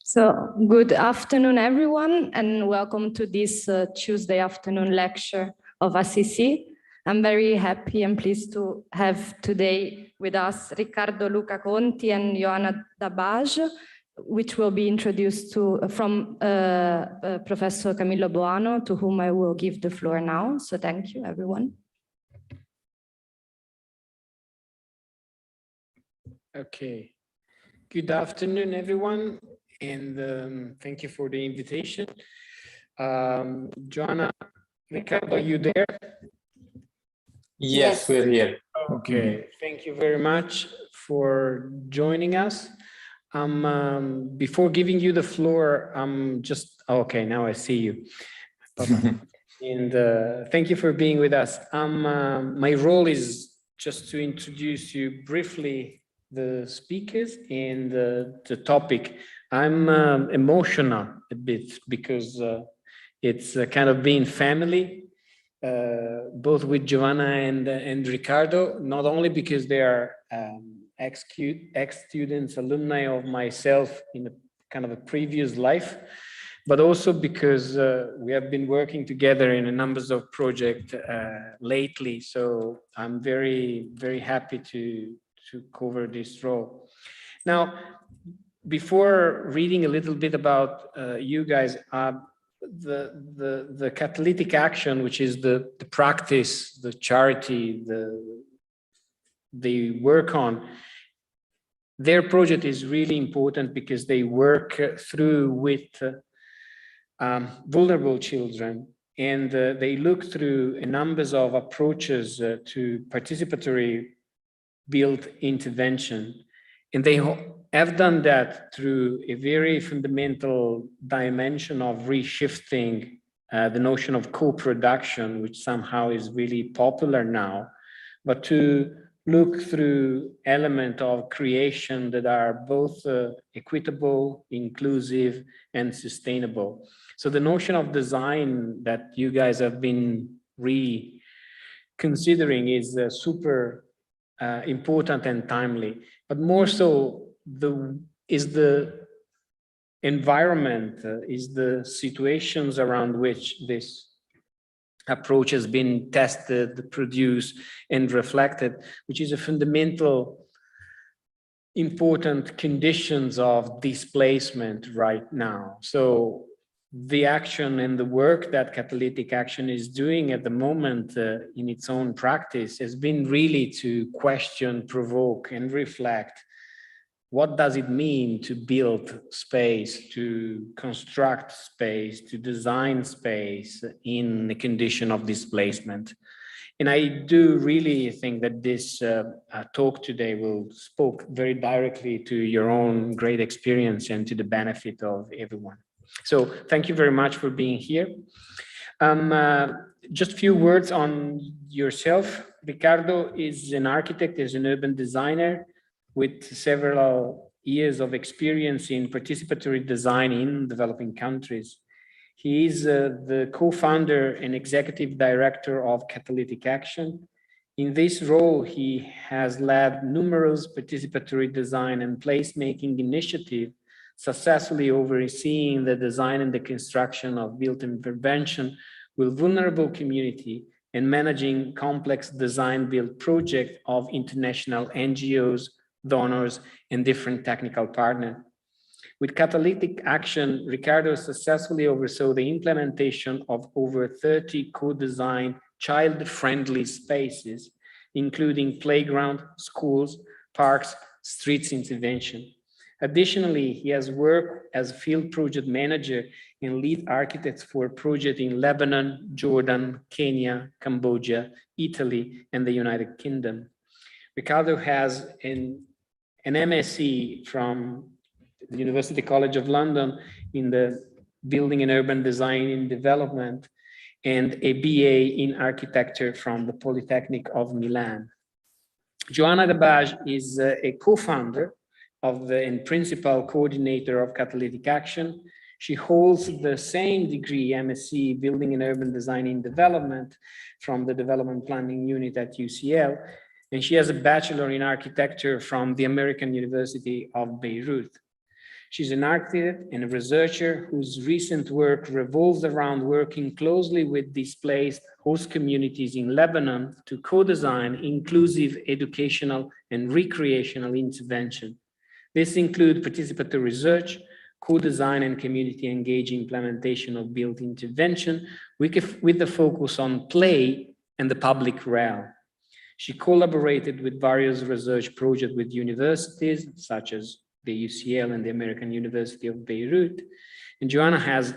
So good afternoon, everyone, and welcome to this Tuesday afternoon lecture of ACC. I'm very happy and pleased to have today with us Riccardo Luca Conti and Joanna Dabaj, which will be introduced from Professor Camillo Boano, to whom I will give the floor now. So thank you, everyone. Okay. Good afternoon, everyone, and thank you for the invitation. Joanna, Riccardo, are you there? Yes, we're here. Okay, thank you very much for joining us. Before giving you the floor, okay, now I see you. And thank you for being with us. My role is just to introduce you briefly the speakers and the topic. I'm emotional a bit because it's kind of being family, both with Giovanna and Riccardo, not only because they are ex-students, alumni of myself in a kind of a previous life, but also because we have been working together in a number of projects lately. So I'm very, very happy to cover this role. Now, before reading a little bit about you guys, the catalytic action, which is the practice, the charity, they work on, their project is really important because they work through with vulnerable children, and they look through a number of approaches to participatory built intervention, and they have done that through a very fundamental dimension of reshifting the notion of co-production, which somehow is really popular now, but to look through elements of creation that are both equitable, inclusive, and sustainable. So the notion of design that you guys have been reconsidering is super important and timely, but more so is the environment, is the situations around which this approach has been tested, produced, and reflected, which is a fundamental important conditions of displacement right now. So the action and the work that Catalytic Action is doing at the moment in its own practice has been really to question, provoke, and reflect. What does it mean to build space, to construct space, to design space in a condition of displacement? And I do really think that this talk today will speak very directly to your own great experience and to the benefit of everyone. So thank you very much for being here. Just a few words on yourself. Riccardo is an architect, is an urban designer with several years of experience in participatory design in developing countries. He is the co-founder and executive director of Catalytic Action. In this role, he has led numerous participatory design and placemaking initiatives, successfully overseeing the design and the construction of built intervention with vulnerable community and managing complex design-build projects of international NGOs, donors, and different technical partners. With Catalytic Action, Riccardo successfully oversaw the implementation of over 30 co-designed child-friendly spaces, including playground, schools, parks, streets intervention. Additionally, he has worked as field project manager and lead architect for projects in Lebanon, Jordan, Kenya, Cambodia, Italy, and the United Kingdom. Riccardo has an MSc from the University College of London in the Building and Urban Design and Development, and a BA in Architecture from the Polytechnic of Milan. Joanna Dabaj is a co-founder of and principal coordinator of Catalytic Action. She holds the same degree, MSc, Building and Urban Design and Development from the Development Planning Unit at UCL, and she has a Bachelor in Architecture from the American University of Beirut. She's an architect and a researcher whose recent work revolves around working closely with displaced host communities in Lebanon to co-design inclusive educational and recreational intervention. This includes participatory research, co-design and community engaging implementation of built intervention with the focus on play and the public realm. She collaborated with various research projects with universities such as the UCL and the American University of Beirut. And Joanna has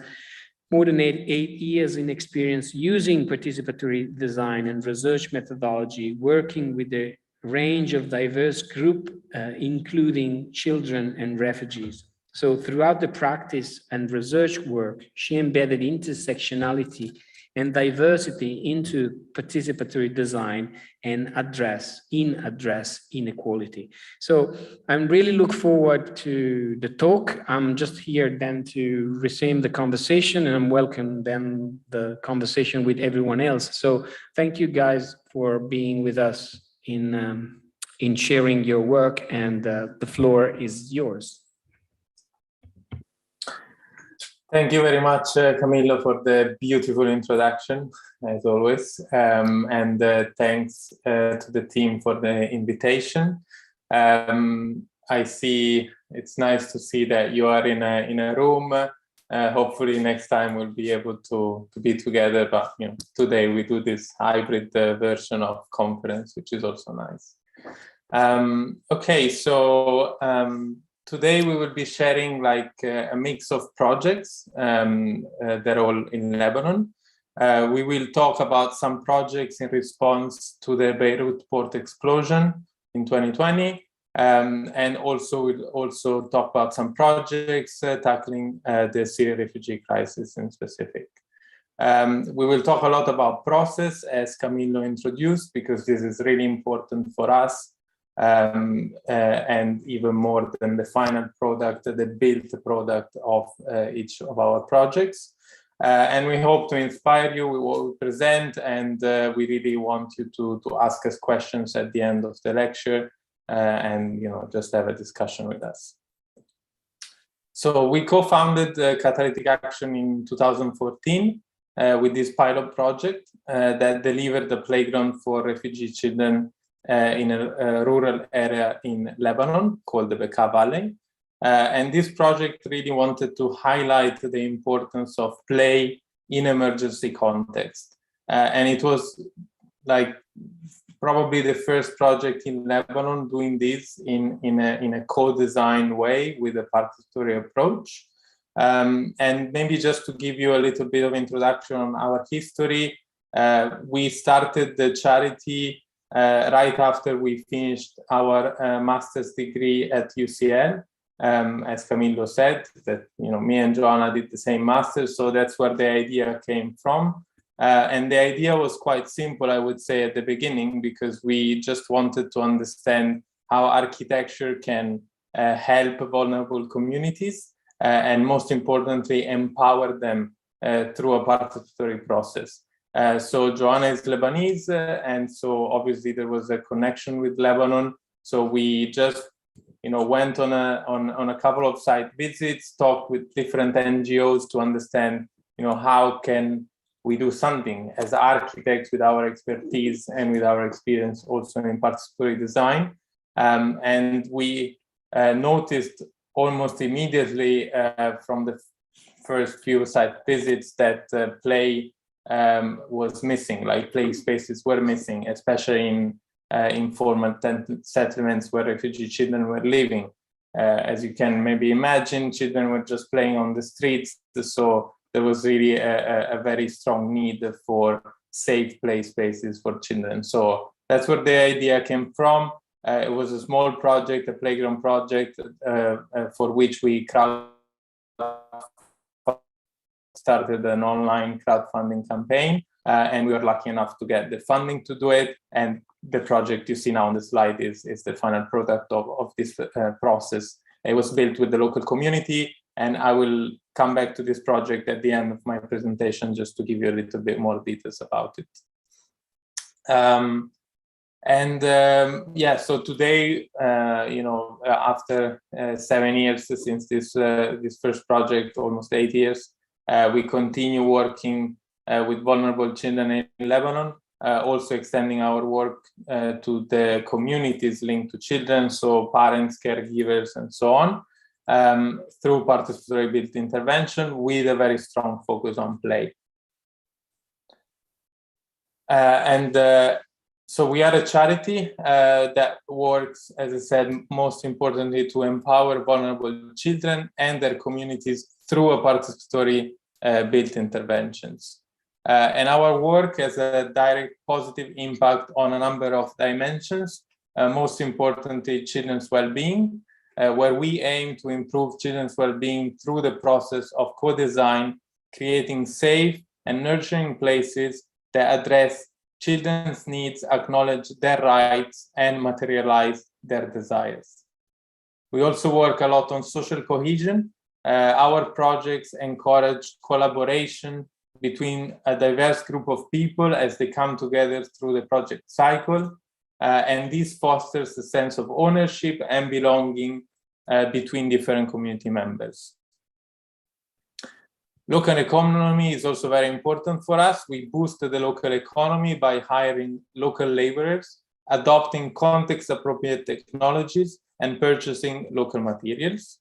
more than eight years in experience using participatory design and research methodology, working with a range of diverse groups, including children and refugees. So throughout the practice and research work, she embedded intersectionality and diversity into participatory design and address inequality. So I'm really look forward to the talk. I'm just here then to resume the conversation, and I'm welcome then the conversation with everyone else. So thank you guys for being with us in sharing your work, and the floor is yours. Thank you very much, Camillo, for the beautiful introduction, as always. And thanks to the team for the invitation. I see it's nice to see that you are in a room. Hopefully next time we'll be able to be together. But today we do this hybrid version of conference, which is also nice. Okay, so today we will be sharing like a mix of projects that are all in Lebanon. We will talk about some projects in response to the Beirut port explosion in 2020. And we'll also talk about some projects tackling the Syrian refugee crisis in specific. We will talk a lot about process, as Camillo introduced, because this is really important for us. And even more than the final product, the built product of each of our projects. And we hope to inspire you with what we present, and we really want you to ask us questions at the end of the lecture and just have a discussion with us. So we co-founded Catalytic Action in 2014 with this pilot project that delivered a playground for refugee children in a rural area in Lebanon called the Bekaa Valley. And this project really wanted to highlight the importance of play in emergency context. And it was like probably the first project in Lebanon doing this in a co-design way with a participatory approach. And maybe just to give you a little bit of introduction on our history, we started the charity right after we finished our master's degree at UCL. As Camillo said, that me and Joanna did the same master's, so that's where the idea came from. And the idea was quite simple, I would say, at the beginning, because we just wanted to understand how architecture can help vulnerable communities and, most importantly, empower them through a participatory process. So Joanna is Lebanese, and so obviously there was a connection with Lebanon. So we just, went on a couple of site visits, talked with different NGOs to understand, how can we do something as architects with our expertise and with our experience also in participatory design. And we noticed almost immediately from the first few site visits that play was missing, like play spaces were missing, especially in informal settlements where refugee children were living. As you can maybe imagine, children were just playing on the streets, so there was really a very strong need for safe play spaces for children. So that's where the idea came from. It was a small project, a playground project, for which we started an online crowdfunding campaign, and we were lucky enough to get the funding to do it. And the project you see now on the slide is the final product of this process. It was built with the local community, and I will come back to this project at the end of my presentation just to give you a little bit more details about it. And yeah, so today, after 7 years since this first project, almost 8 years, we continue working with vulnerable children in Lebanon, also extending our work to the communities linked to children, so parents, caregivers, and so on, through participatory built intervention with a very strong focus on play. So we are a charity that works, as I said, most importantly to empower vulnerable children and their communities through a participatory built interventions. And our work has a direct positive impact on a number of dimensions, most importantly, children's well-being, where we aim to improve children's well-being through the process of co-design, creating safe and nurturing places that address children's needs, acknowledge their rights, and materialize their desires. We also work a lot on social cohesion. Our projects encourage collaboration between a diverse group of people as they come together through the project cycle. And this fosters a sense of ownership and belonging between different community members. Local economy is also very important for us. We boost the local economy by hiring local laborers, adopting context-appropriate technologies, and purchasing local materials.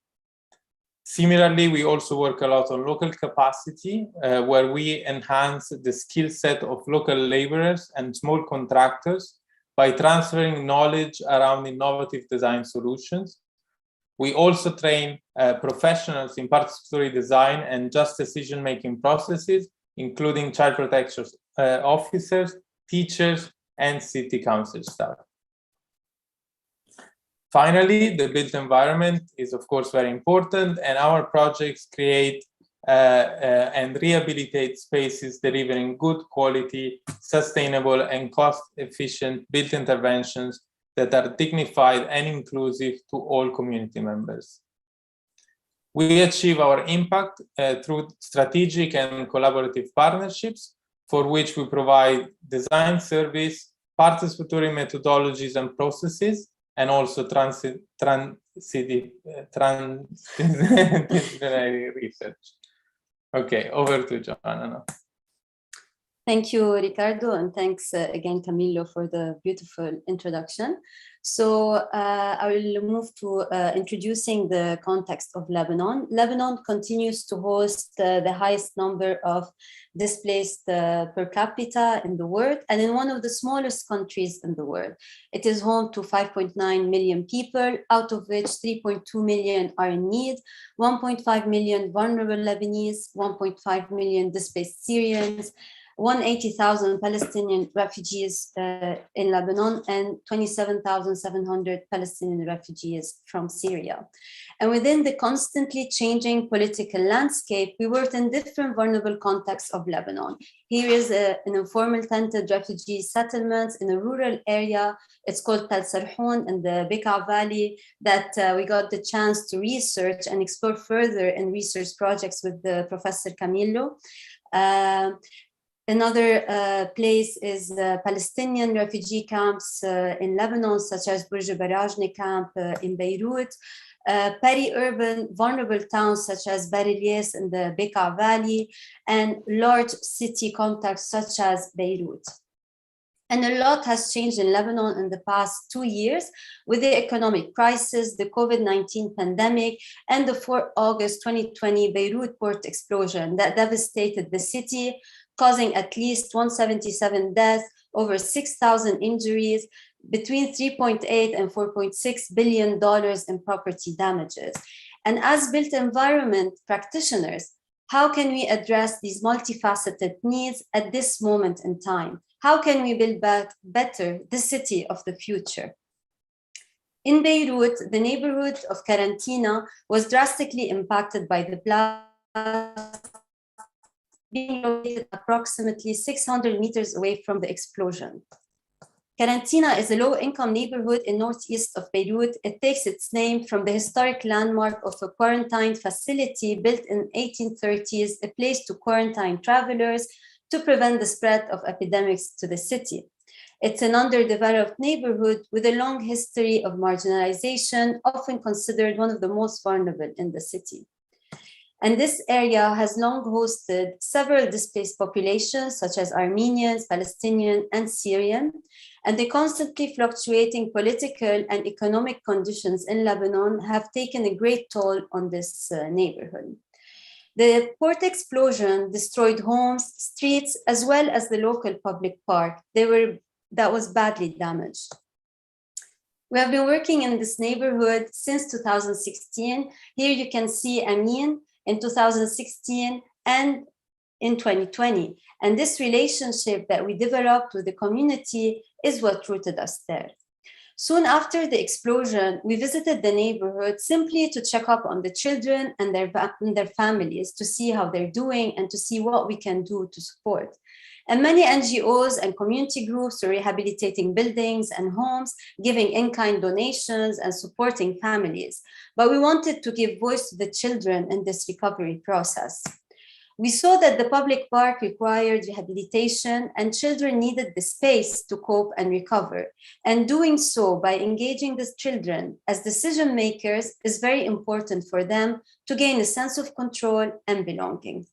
Similarly, we also work a lot on local capacity, where we enhance the skill set of local laborers and small contractors by transferring knowledge around innovative design solutions. We also train professionals in participatory design and just decision-making processes, including child protection officers, teachers, and city council staff. Finally, the built environment is, of course, very important, and our projects create and rehabilitate spaces delivering good quality, sustainable, and cost-efficient built interventions that are dignified and inclusive to all community members. We achieve our impact through strategic and collaborative partnerships, for which we provide design service, participatory methodologies and processes, and also transdisciplinary research. Okay, over to Joanna now. Thank you, Ricardo, and thanks again, Camillo, for the beautiful introduction. So I will move to introducing the context of Lebanon. Lebanon continues to host the highest number of displaced per capita in the world, and in one of the smallest countries in the world. It is home to 5.9 million people, out of which 3.2 million are in need, 1.5 million vulnerable Lebanese, 1.5 million displaced Syrians, 180,000 Palestinian refugees in Lebanon, and 27,700 Palestinian refugees from Syria. And within the constantly changing political landscape, we worked in different vulnerable contexts of Lebanon. Here is an informal tented refugee settlement in a rural area. It's called Tel Sarhoun in the Bekaa Valley, that we got the chance to research and explore further in research projects with the Professor Camillo. Another place is Palestinian refugee camps in Lebanon, such as Burj Barajni camp in Beirut, peri-urban vulnerable towns such as Barilyes in the Bekaa Valley, and large city contexts such as Beirut. And a lot has changed in Lebanon in the past 2 years with the economic crisis, the COVID-19 pandemic, and the 4 August 2020 Beirut port explosion that devastated the city, causing at least 177 deaths, over 6,000 injuries, between $3.8 and $4.6 billion in property damages. And as built environment practitioners, how can we address these multifaceted needs at this moment in time? How can we build back better the city of the future? In Beirut, the neighborhood of Karantina was drastically impacted by the blast, being located approximately 600 meters away from the explosion. Karantina is a low-income neighborhood in northeast of Beirut. It takes its name from the historic landmark of a quarantine facility built in 1830s, a place to quarantine travelers to prevent the spread of epidemics to the city. It's an underdeveloped neighborhood with a long history of marginalization, often considered one of the most vulnerable in the city. And this area has long hosted several displaced populations, such as Armenians, Palestinian, and Syrian. And the constantly fluctuating political and economic conditions in Lebanon have taken a great toll on this neighborhood. The port explosion destroyed homes, streets, as well as the local public park. That was badly damaged. We have been working in this neighborhood since 2016. Here you can see Amin in 2016 and in 2020. And this relationship that we developed with the community is what rooted us there. Soon after the explosion, we visited the neighborhood simply to check up on the children and their families, to see how they're doing and to see what we can do to support. And many NGOs and community groups are rehabilitating buildings and homes, giving in-kind donations and supporting families. But we wanted to give voice to the children in this recovery process. We saw that the public park required rehabilitation and children needed the space to cope and recover. And doing so by engaging the children as decision makers is very important for them to gain a sense of control and belonging.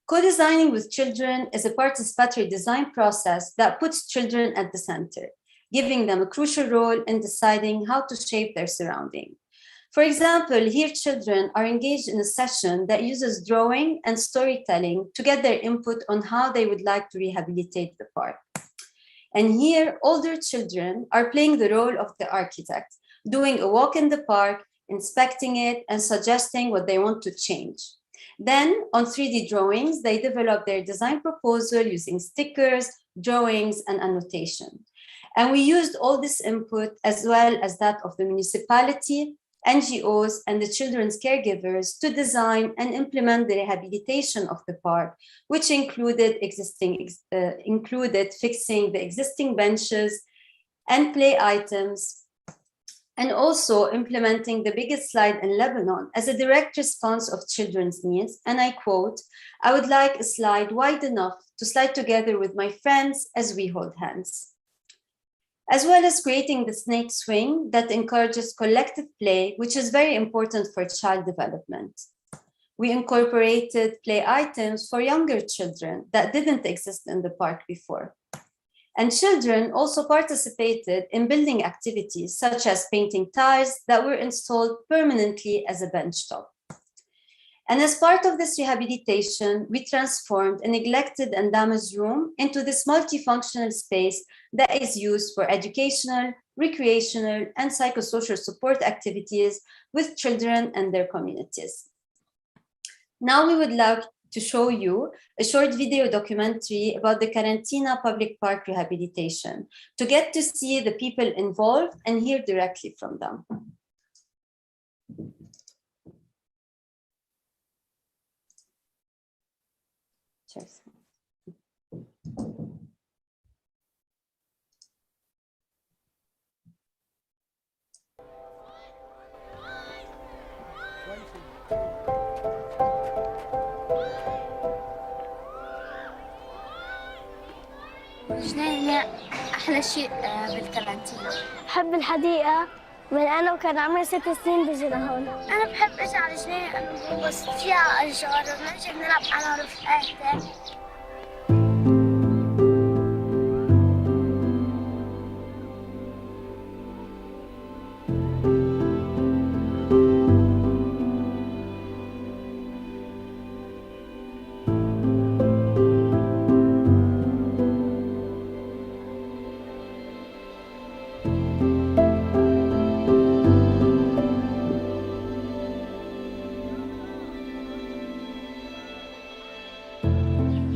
Co-designing with children is a participatory design process that puts children at the center, giving them a crucial role in deciding how to shape their surrounding. For example, here children are engaged in a session that uses drawing and storytelling to get their input on how they would like to rehabilitate the park. And here, older children are playing the role of the architect, doing a walk in the park, inspecting it, and suggesting what they want to change. Then, on 3D drawings, they develop their design proposal using stickers, drawings, and annotation. And we used all this input as well as that of the municipality, NGOs, and the children's caregivers to design and implement the rehabilitation of the park, which included fixing the existing benches and play items, and also implementing the biggest slide in Lebanon as a direct response of children's needs. And I quote, "I would like a slide wide enough to slide together with my friends as we hold hands." As well as creating the snake swing that encourages collective play, which is very important for child development. We incorporated play items for younger children that didn't exist in the park before. And children also participated in building activities such as painting tiles that were installed permanently as a bench top. And as part of this rehabilitation, we transformed a neglected and damaged room into this multifunctional space that is used for educational, recreational, and psychosocial support activities with children and their communities. Now we would like to show you a short video documentary about the Karantina Public Park rehabilitation to get to see the people involved and hear directly from them. Cheers. جنينة أحلى شيء بالكارانتينا. بحب الحديقة من أنا وكان عمري 6 سنين بيجي لهون. أنا بحب أجي على الجنينة لأنه بس فيها أشجار ونجي بنلعب أنا ورفقاتي.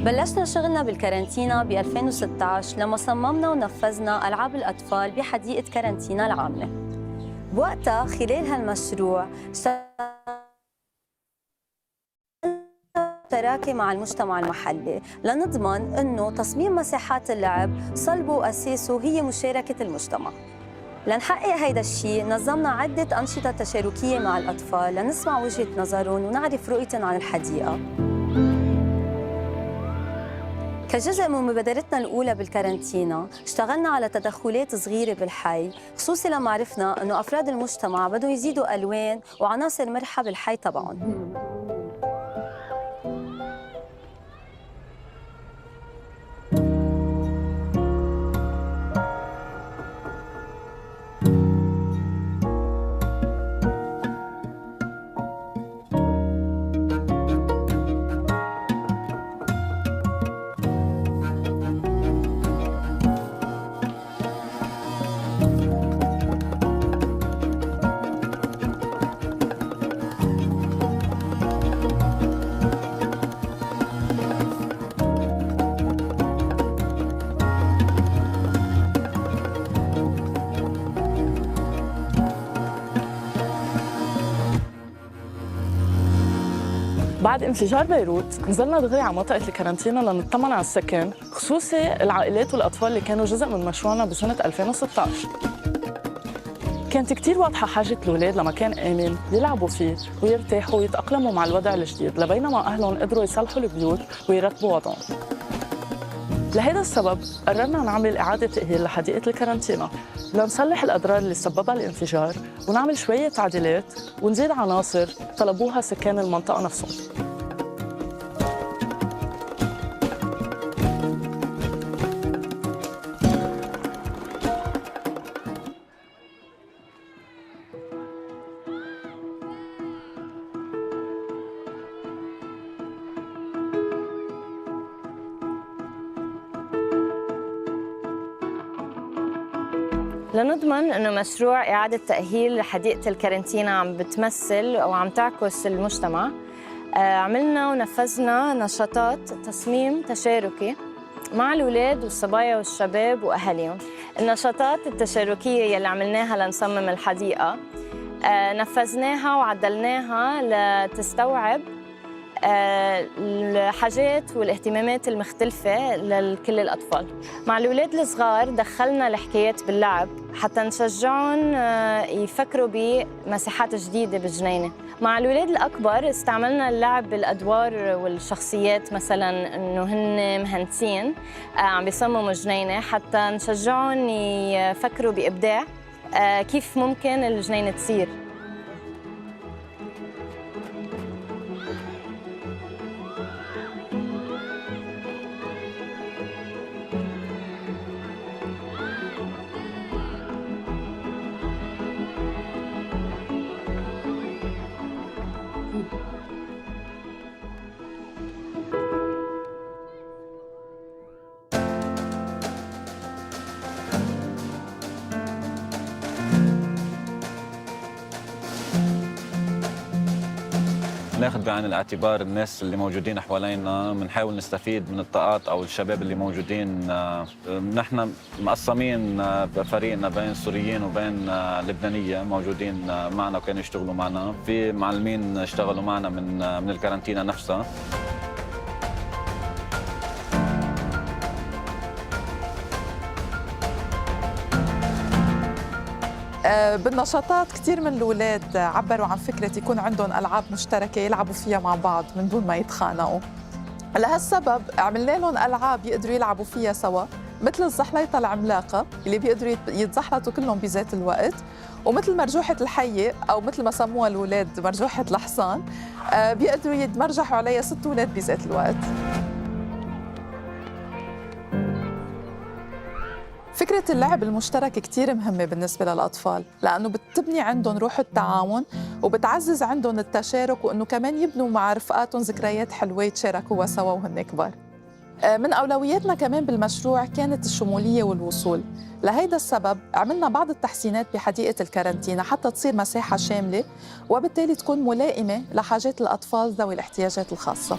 بلشنا شغلنا بالكارانتينا ب 2016 لما صممنا ونفذنا ألعاب الأطفال بحديقة كارانتينا العامة. بوقتها خلال هالمشروع شراكة مع المجتمع المحلي لنضمن أنه تصميم مساحات اللعب صلبه وأساسه هي مشاركة المجتمع. لنحقق هيدا الشيء نظمنا عدة أنشطة تشاركية مع الأطفال لنسمع وجهة نظرهم ونعرف رؤيتهم عن الحديقة. كجزء من مبادرتنا الأولى بالكارنتينا اشتغلنا على تدخلات صغيرة بالحي، خصوصي لما عرفنا أنه أفراد المجتمع بدهم يزيدوا ألوان وعناصر مرحة بالحي تبعهم. بعد انفجار بيروت نزلنا دغري على منطقة الكارنتينا لنطمن على السكان، خصوصي العائلات والأطفال اللي كانوا جزء من مشروعنا بسنة 2016. كانت كتير واضحة حاجة الأولاد لمكان آمن يلعبوا فيه ويرتاحوا ويتأقلموا مع الوضع الجديد، لبينما أهلهم قدروا يصلحوا البيوت ويرتبوا وضعهم. لهذا السبب قررنا نعمل إعادة تأهيل لحديقة الكارنتينا لنصلح الأضرار اللي سببها الانفجار ونعمل شوية تعديلات ونزيد عناصر طلبوها سكان المنطقة نفسهم. لنضمن أنه مشروع إعادة تأهيل حديقة الكارنتينا عم بتمثل أو عم تعكس المجتمع، عملنا ونفذنا نشاطات تصميم تشاركي مع الأولاد والصبايا والشباب وأهاليهم. النشاطات التشاركية يلي عملناها لنصمم الحديقة نفذناها وعدلناها لتستوعب الحاجات والاهتمامات المختلفة لكل الأطفال. مع الأولاد الصغار دخلنا الحكايات باللعب حتى نشجعهم يفكروا بمساحات جديدة بالجنينة. مع الأولاد الأكبر استعملنا اللعب بالأدوار والشخصيات، مثلاً إنه هن مهندسين عم بيصمموا جنينة، حتى نشجعهم يفكروا بإبداع كيف ممكن الجنينة تصير. ناخذ بعين الاعتبار الناس اللي موجودين حوالينا، بنحاول نستفيد من الطاقات او الشباب اللي موجودين. نحن مقسمين بفريقنا بين سوريين وبين لبنانيه موجودين معنا وكانوا يشتغلوا معنا، في معلمين اشتغلوا معنا من الكارنتينا نفسها. بالنشاطات كثير من الأولاد عبروا عن فكرة يكون عندهم ألعاب مشتركة يلعبوا فيها مع بعض من دون ما يتخانقوا. لهالسبب عملنا لهم ألعاب يقدروا يلعبوا فيها سوا، مثل الزحليطة العملاقة اللي بيقدروا يتزحلطوا كلهم بذات الوقت، ومثل مرجوحة الحية أو مثل ما سموها الأولاد مرجوحة الحصان، بيقدروا يتمرجحوا عليها 6 أولاد بذات الوقت. فكرة اللعب المشترك كتير مهمة بالنسبة للأطفال، لأنه بتبني عندهم روح التعاون وبتعزز عندهم التشارك، وأنه كمان يبنوا مع رفقاتهم ذكريات حلوة يتشاركوها سوا وهن كبار. من أولوياتنا كمان بالمشروع كانت الشمولية والوصول. لهيدا السبب عملنا بعض التحسينات بحديقة الكارنتينا حتى تصير مساحة شاملة وبالتالي تكون ملائمة لحاجات الأطفال ذوي الاحتياجات الخاصة.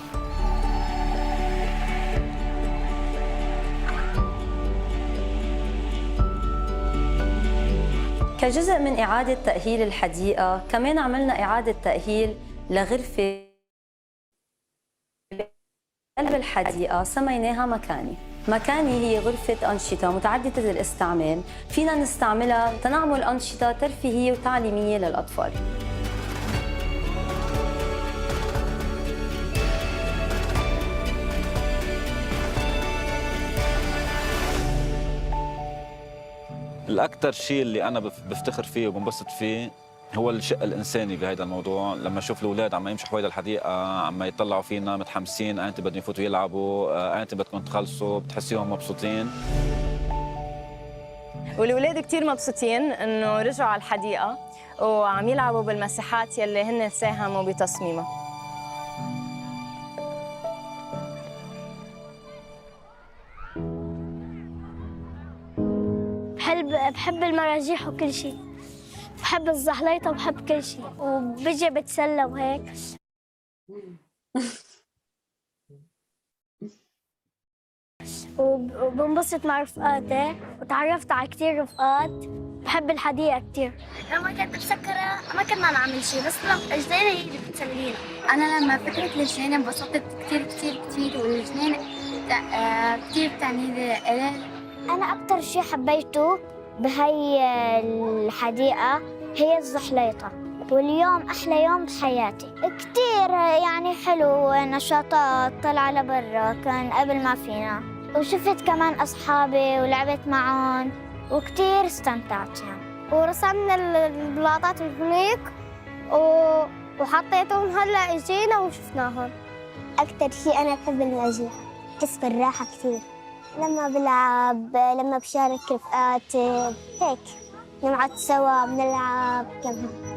كجزء من إعادة تأهيل الحديقة كمان عملنا إعادة تأهيل لغرفة قلب الحديقة سميناها مكاني. مكاني هي غرفة أنشطة متعددة الاستعمال فينا نستعملها تنعمل أنشطة ترفيهية وتعليمية للأطفال. الأكثر شيء اللي أنا بفتخر فيه وبنبسط فيه هو الشق الإنساني بهذا الموضوع. لما أشوف الأولاد عم يمشوا حوالي الحديقة عم يطلعوا فينا متحمسين، أنت بدهم يفوتوا يلعبوا، أنت بدكم تخلصوا، بتحسيهم مبسوطين. والأولاد كتير مبسوطين إنه رجعوا على الحديقة وعم يلعبوا بالمساحات يلي هن ساهموا بتصميمها. بحب المراجيح وكل شيء، بحب الزحليطة وبحب كل شيء، وبجي بتسلى وهيك. وبنبسط مع رفقاتي، وتعرفت على كتير رفقات. بحب الحديقة كتير. لما كنت مسكرة ما كنا نعمل شيء، بس الجنينة هي اللي بتسلينا. أنا لما فكرت الجنينة انبسطت كتير كتير كتير، والجنينة كتير بتعني لي. أنا أكتر شيء حبيته بهي الحديقة هي الزحليطة، واليوم أحلى يوم بحياتي. كتير يعني حلو، نشاطات، طلع لبرا كان قبل ما فينا، وشفت كمان أصحابي ولعبت معهم وكتير استمتعت يعني. ورسمنا البلاطات هنيك وحطيتهم، هلا اجينا وشفناهم. أكتر شيء أنا بحب المراجيح، بحس بالراحة كتير لما بلعب، لما بشارك رفقاتي هيك، نقعد سوا بنلعب كمان.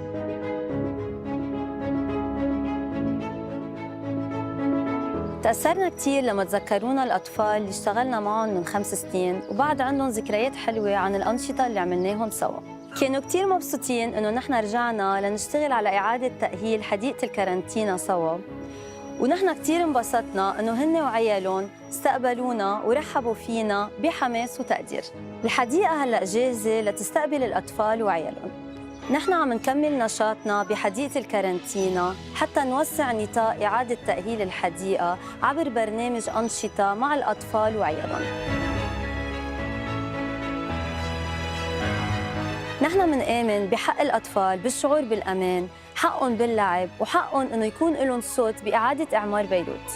تأثرنا كتير لما تذكرونا الأطفال اللي اشتغلنا معهم من 5 سنين وبعد عندهم ذكريات حلوة عن الأنشطة اللي عملناهم سوا. كانوا كتير مبسوطين إنه نحن رجعنا لنشتغل على إعادة تأهيل حديقة الكارنتينا سوا، ونحن كتير انبسطنا إنه هن وعيالهم استقبلونا ورحبوا فينا بحماس وتقدير. الحديقة هلأ جاهزة لتستقبل الأطفال وعيالهم. نحن عم نكمل نشاطنا بحديقة الكارنتينا حتى نوسع نطاق إعادة تأهيل الحديقة عبر برنامج أنشطة مع الأطفال وعيالهم. نحن منآمن بحق الأطفال بالشعور بالأمان، حقهم باللعب، وحقهم إنه يكون لهم صوت بإعادة إعمار بيروت.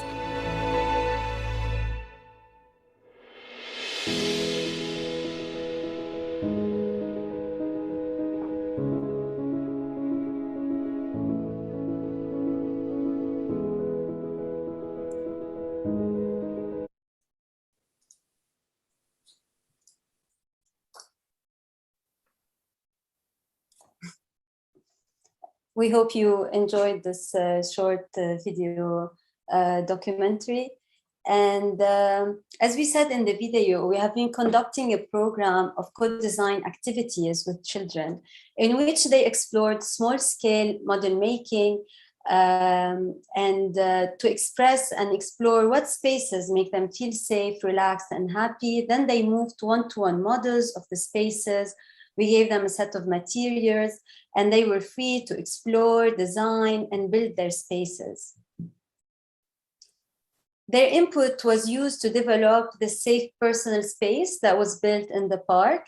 We hope you enjoyed this short video documentary. And as we said in the video, we have been conducting a program of co-design activities with children in which they explored small-scale model making and to express and explore what spaces make them feel safe, relaxed, and happy. Then they moved to one-to-one models of the spaces. We gave them a set of materials, and they were free to explore, design, and build their spaces. Their input was used to develop the safe personal space that was built in the park,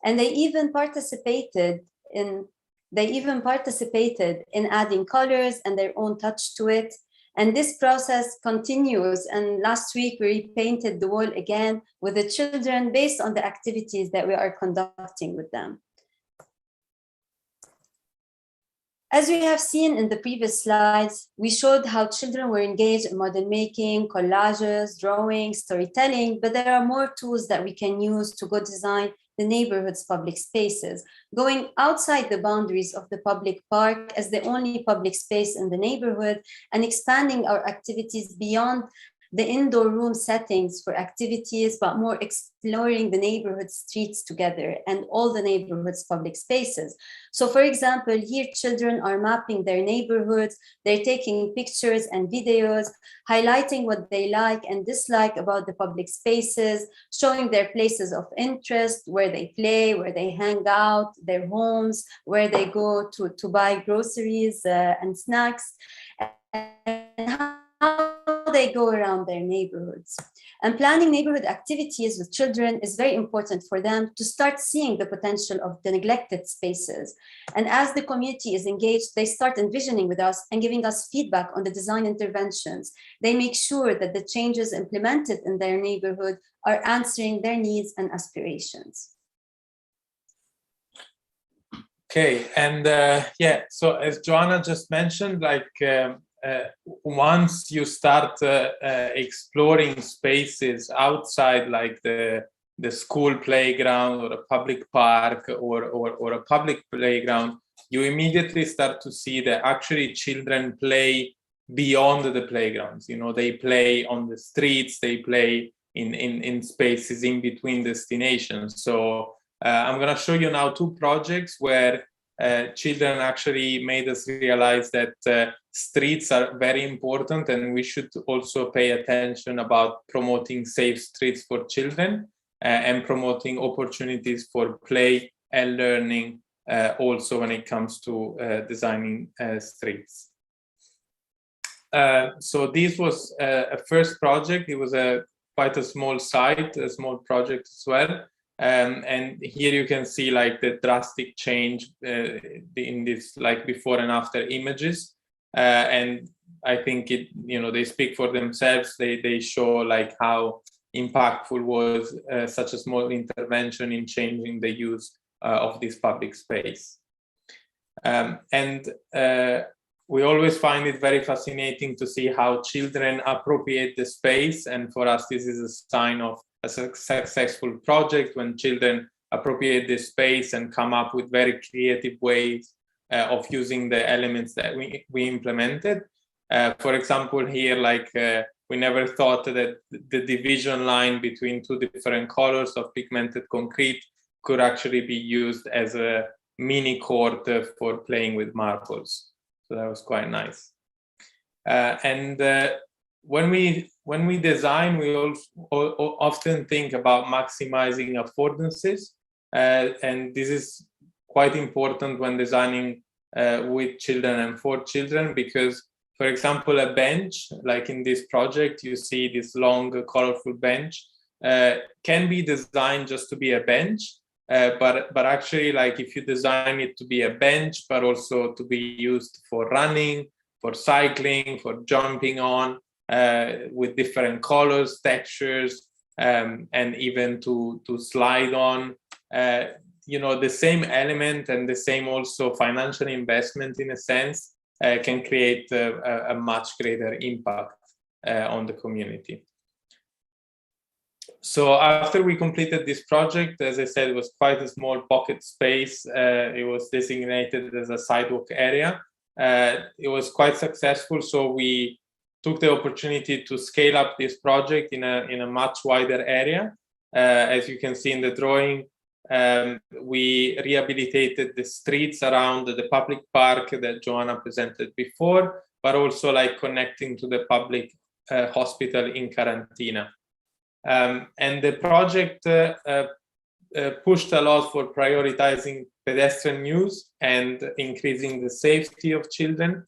and they even participated in adding colors and their own touch to it. And this process continues. And last week we repainted the wall again with the children based on the activities that we are conducting with them. As we have seen in the previous slides, we showed how children were engaged in model making, collages, drawing, storytelling, but there are more tools that we can use to go design the neighborhood's public spaces, going outside the boundaries of the public park as the only public space in the neighborhood, and expanding our activities beyond the indoor room settings for activities, but more exploring the neighborhood streets together and all the neighborhood's public spaces. So for example, here children are mapping their neighborhoods, they're taking pictures and videos, highlighting what they like and dislike about the public spaces, showing their places of interest, where they play, where they hang out, their homes, where they go to buy groceries and snacks, and how they go around their neighborhoods. And planning neighborhood activities with children is very important for them to start seeing the potential of the neglected spaces. And as the community is engaged, they start envisioning with us and giving us feedback on the design interventions. They make sure that the changes implemented in their neighborhood are answering their needs and aspirations. Okay, and yeah, so as Joanna just mentioned, like once you start exploring spaces outside like the school playground or a public park or a public playground, you immediately start to see that actually children play beyond the playgrounds. You know, they play on the streets, they play in spaces in between destinations. So I'm going to show you now two projects where children actually made us realize that streets are very important, and we should also pay attention about promoting safe streets for children and promoting opportunities for play and learning also when it comes to designing streets. So this was a first project. It was quite a small site, a small project as well. And here you can see like the drastic change in this like before and after images. And I think it, you know, they speak for themselves. They show like how impactful was such a small intervention in changing the use of this public space. We always find it very fascinating to see how children appropriate the space. And for us, this is a sign of a successful project when children appropriate the space and come up with very creative ways of using the elements that we implemented. For example, here, like we never thought that the division line between two different colors of pigmented concrete could actually be used as a mini court for playing with marbles. So that was quite nice. When we design, we often think about maximizing affordances, and this is quite important when designing with children and for children, because, for example, a bench, like in this project, you see this long, colorful bench, can be designed just to be a bench, but actually, like if you design it to be a bench, but also to be used for running, for cycling, for jumping on, with different colors, textures, and even to slide on, you know, the same element and the same also financial investment in a sense can create a much greater impact on the community. So after we completed this project, as I said, it was quite a small pocket space. It was designated as a sidewalk area. It was quite successful, so we took the opportunity to scale up this project in a much wider area. As you can see in the drawing, we rehabilitated the streets around the public park that Joanna presented before, but also like connecting to the public hospital in Carantina. And the project pushed a lot for prioritizing pedestrian use and increasing the safety of children.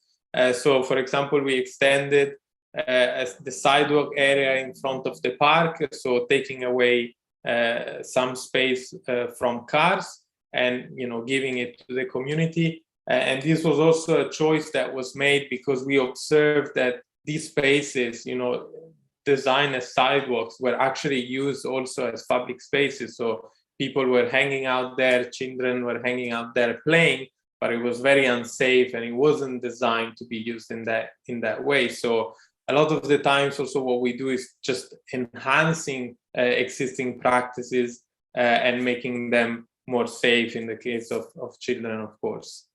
So, for example, we extended the sidewalk area in front of the park, so taking away some space from cars and, you know, giving it to the community. And this was also a choice that was made because we observed that these spaces, you know, designed as sidewalks, were actually used also as public spaces. So people were hanging out there, children were hanging out there playing, but it was very unsafe and it wasn't designed to be used in that way. So a lot of the times also what we do is just enhancing existing practices and making them more safe in the case of children, of course.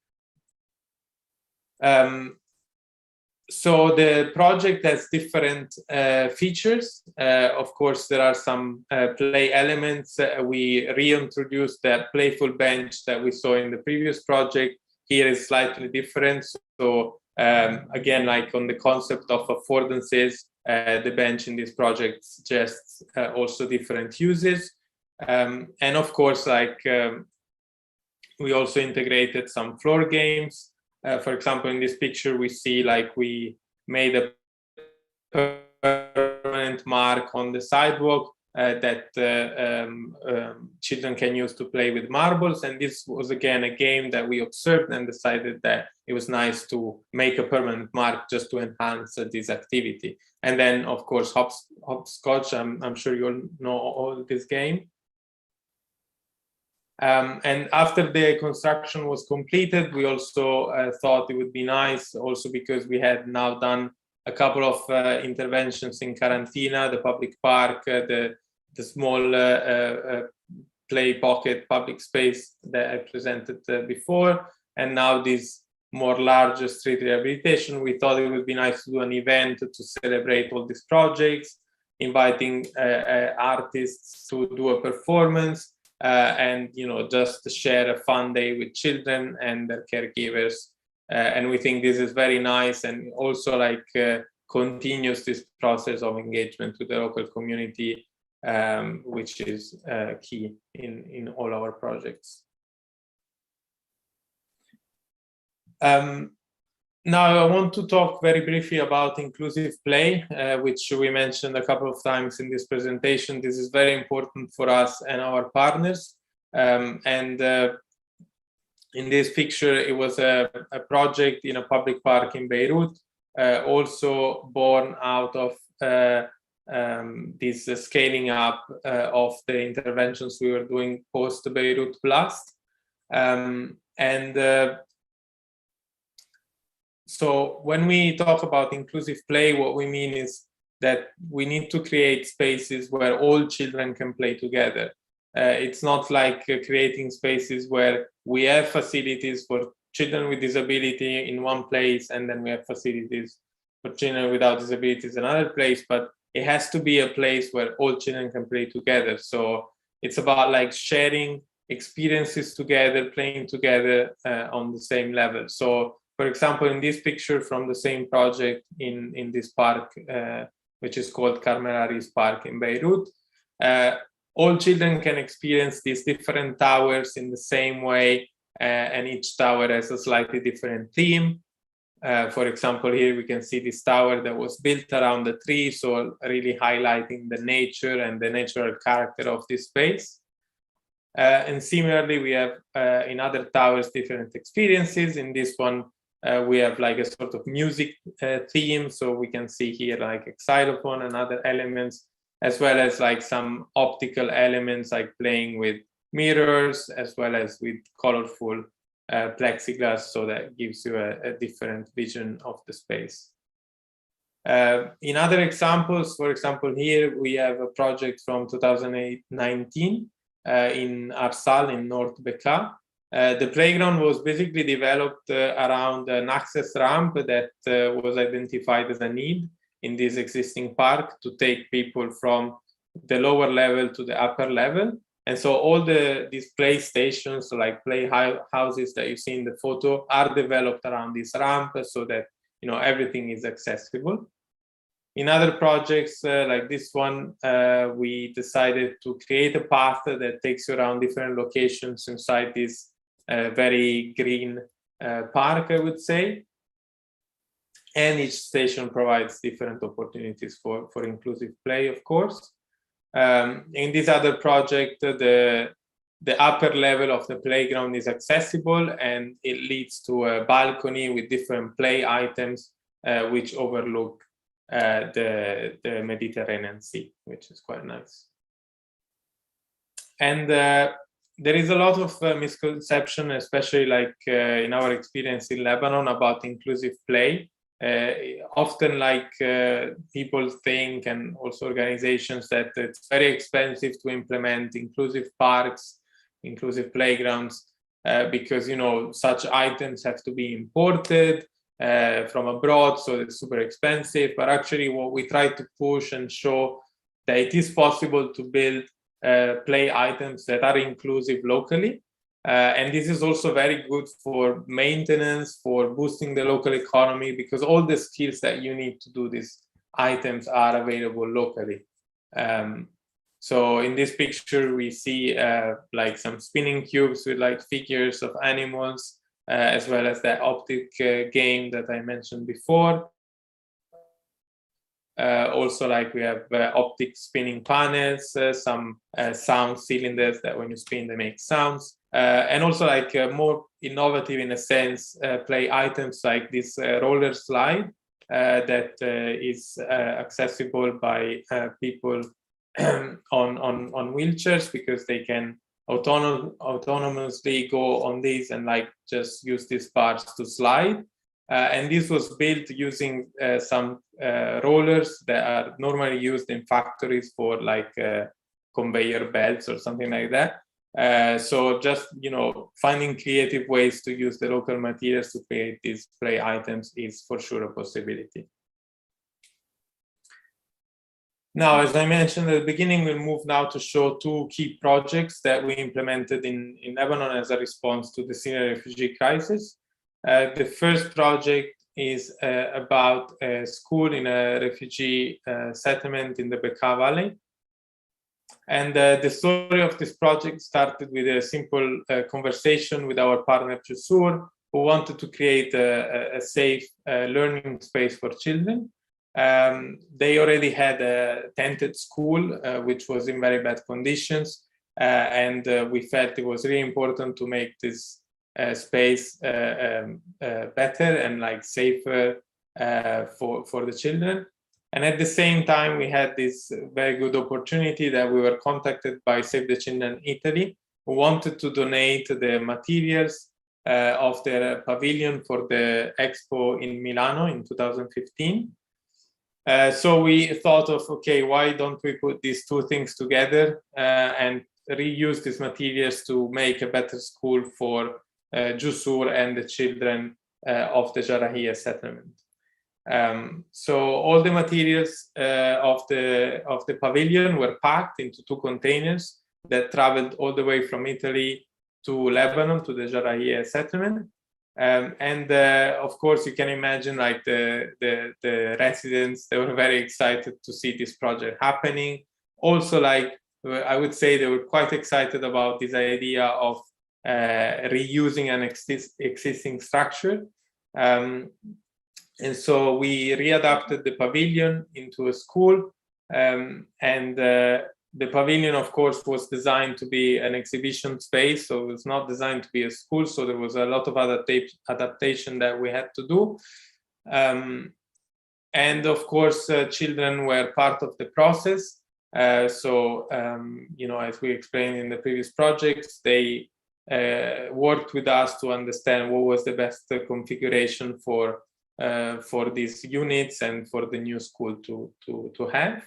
So the project has different features. Of course, there are some play elements. We reintroduced that playful bench that we saw in the previous project. Here is slightly different. So again, like on the concept of affordances, the bench in this project suggests also different uses. And of course, like we also integrated some floor games. For example, in this picture, we see like we made a permanent mark on the sidewalk that children can use to play with marbles. And this was, again, a game that we observed and decided that it was nice to make a permanent mark just to enhance this activity. And then, of course, hopscotch. I'm sure you all know all this game. And after the construction was completed, we also thought it would be nice, also because we had now done a couple of interventions in Karantina, the public park, the small play pocket public space that I presented before, and now this more larger street rehabilitation. We thought it would be nice to do an event to celebrate all these projects, inviting artists to do a performance, and just to share a fun day with children and their caregivers. And we think this is very nice, and also continues this process of engagement with the local community, which is key in all our projects. Now I want to talk very briefly about inclusive play, which we mentioned a couple of times in this presentation. This is very important for us and our partners. In this picture, it was a project in a public park in Beirut, also born out of this scaling up of the interventions we were doing post Beirut blast. So when we talk about inclusive play, what we mean is that we need to create spaces where all children can play together. It's not like creating spaces where we have facilities for children with disability in one place, and then we have facilities for children without disabilities in another place, but it has to be a place where all children can play together. So it's about sharing experiences together, playing together on the same level. So for example, in this picture from the same project in this park, which is called Carmel Aris Park in Beirut, all children can experience these different towers in the same way, and each tower has a slightly different theme. For example, here we can see this tower that was built around the tree, so really highlighting the nature and the natural character of this space. And similarly, we have in other towers different experiences. In this one, we have a sort of music theme, so we can see here a xylophone and other elements, as well as some optical elements like playing with mirrors, as well as with colorful plexiglass, so that gives you a different vision of the space. In other examples, for example, here we have a project from 2019 in Arsal in North Bekaa. The playground was basically developed around an access ramp that was identified as a need in this existing park to take people from the lower level to the upper level. And so all these play stations, like play houses that you see in the photo, are developed around this ramp so that everything is accessible. In other projects like this one, we decided to create a path that takes you around different locations inside this very green park, I would say. And each station provides different opportunities for inclusive play, of course. In this other project, the upper level of the playground is accessible, and it leads to a balcony with different play items which overlook the Mediterranean Sea, which is quite nice. And there is a lot of misconception, especially in our experience in Lebanon, about inclusive play. Often people think, and also organizations, that it's very expensive to implement inclusive parks, inclusive playgrounds, because such items have to be imported from abroad, so it's super expensive. But actually what we try to push and show that it is possible to build play items that are inclusive locally. And this is also very good for maintenance, for boosting the local economy, because all the skills that you need to do these items are available locally. So in this picture, we see some spinning cubes with figures of animals, as well as the optic game that I mentioned before. Also, we have optic spinning panels, some sound cylinders that when you spin, they make sounds. And also more innovative in a sense, play items like this roller slide that is accessible by people on wheelchairs, because they can autonomously go on these and like just use these parts to slide. And this was built using some rollers that are normally used in factories for like conveyor belts or something like that. So just, you know, finding creative ways to use the local materials to create these play items is for sure a possibility. Now, as I mentioned at the beginning, we'll move now to show two key projects that we implemented in Lebanon as a response to the Syrian refugee crisis. The first project is about a school in a refugee settlement in the Bekaa Valley. And the story of this project started with a simple conversation with our partner Jusur, who wanted to create a safe learning space for children. They already had a tented school, which was in very bad conditions. And we felt it was really important to make this space better and like safer for the children. And at the same time, we had this very good opportunity that we were contacted by Save the Children Italy, who wanted to donate the materials of their pavilion for the expo in Milano in 2015. So we thought of, okay, why don't we put these two things together and reuse these materials to make a better school for Jusur and the children of the Jarahiyya settlement. So all the materials of the pavilion were packed into two containers that traveled all the way from Italy to Lebanon, to the Jarahiyya settlement. And of course, you can imagine like the residents, they were very excited to see this project happening. Also, like, I would say they were quite excited about this idea of reusing an existing structure. And so we readapted the pavilion into a school, and the pavilion, of course, was designed to be an exhibition space, so it was not designed to be a school, so there was a lot of adaptation that we had to do. And of course, children were part of the process. You know, as we explained in the previous projects, they worked with us to understand what was the best configuration for these units and for the new school to have.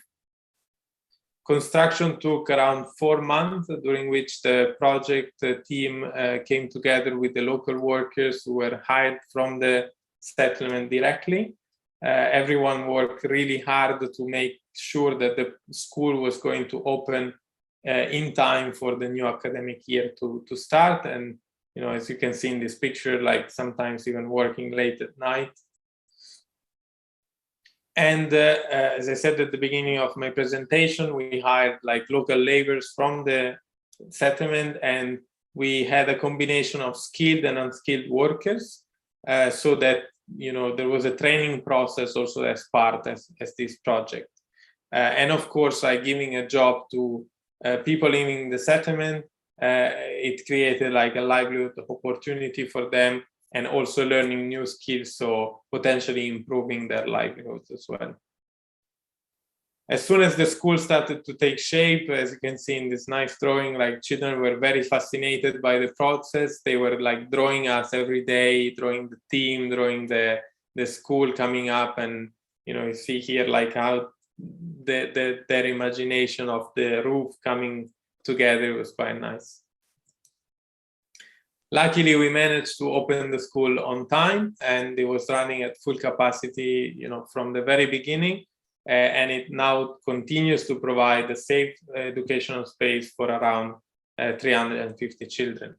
Construction took around 4 months, during which the project team came together with the local workers who were hired from the settlement directly. Everyone worked really hard to make sure that the school was going to open in time for the new academic year to start. And, you know, as you can see in this picture, like sometimes even working late at night. And as I said at the beginning of my presentation, we hired like local laborers from the settlement, and we had a combination of skilled and unskilled workers, so that, you know, there was a training process also as part as this project. And of course, like giving a job to people living in the settlement, it created like a livelihood opportunity for them, and also learning new skills, so potentially improving their livelihoods as well. As soon as the school started to take shape, as you can see in this nice drawing, like children were very fascinated by the process. They were like drawing us every day, drawing the team, drawing the school coming up, and, you know, you see here like how their imagination of the roof coming together was quite nice. Luckily, we managed to open the school on time, and it was running at full capacity, you know, from the very beginning. And it now continues to provide a safe educational space for around 350 children.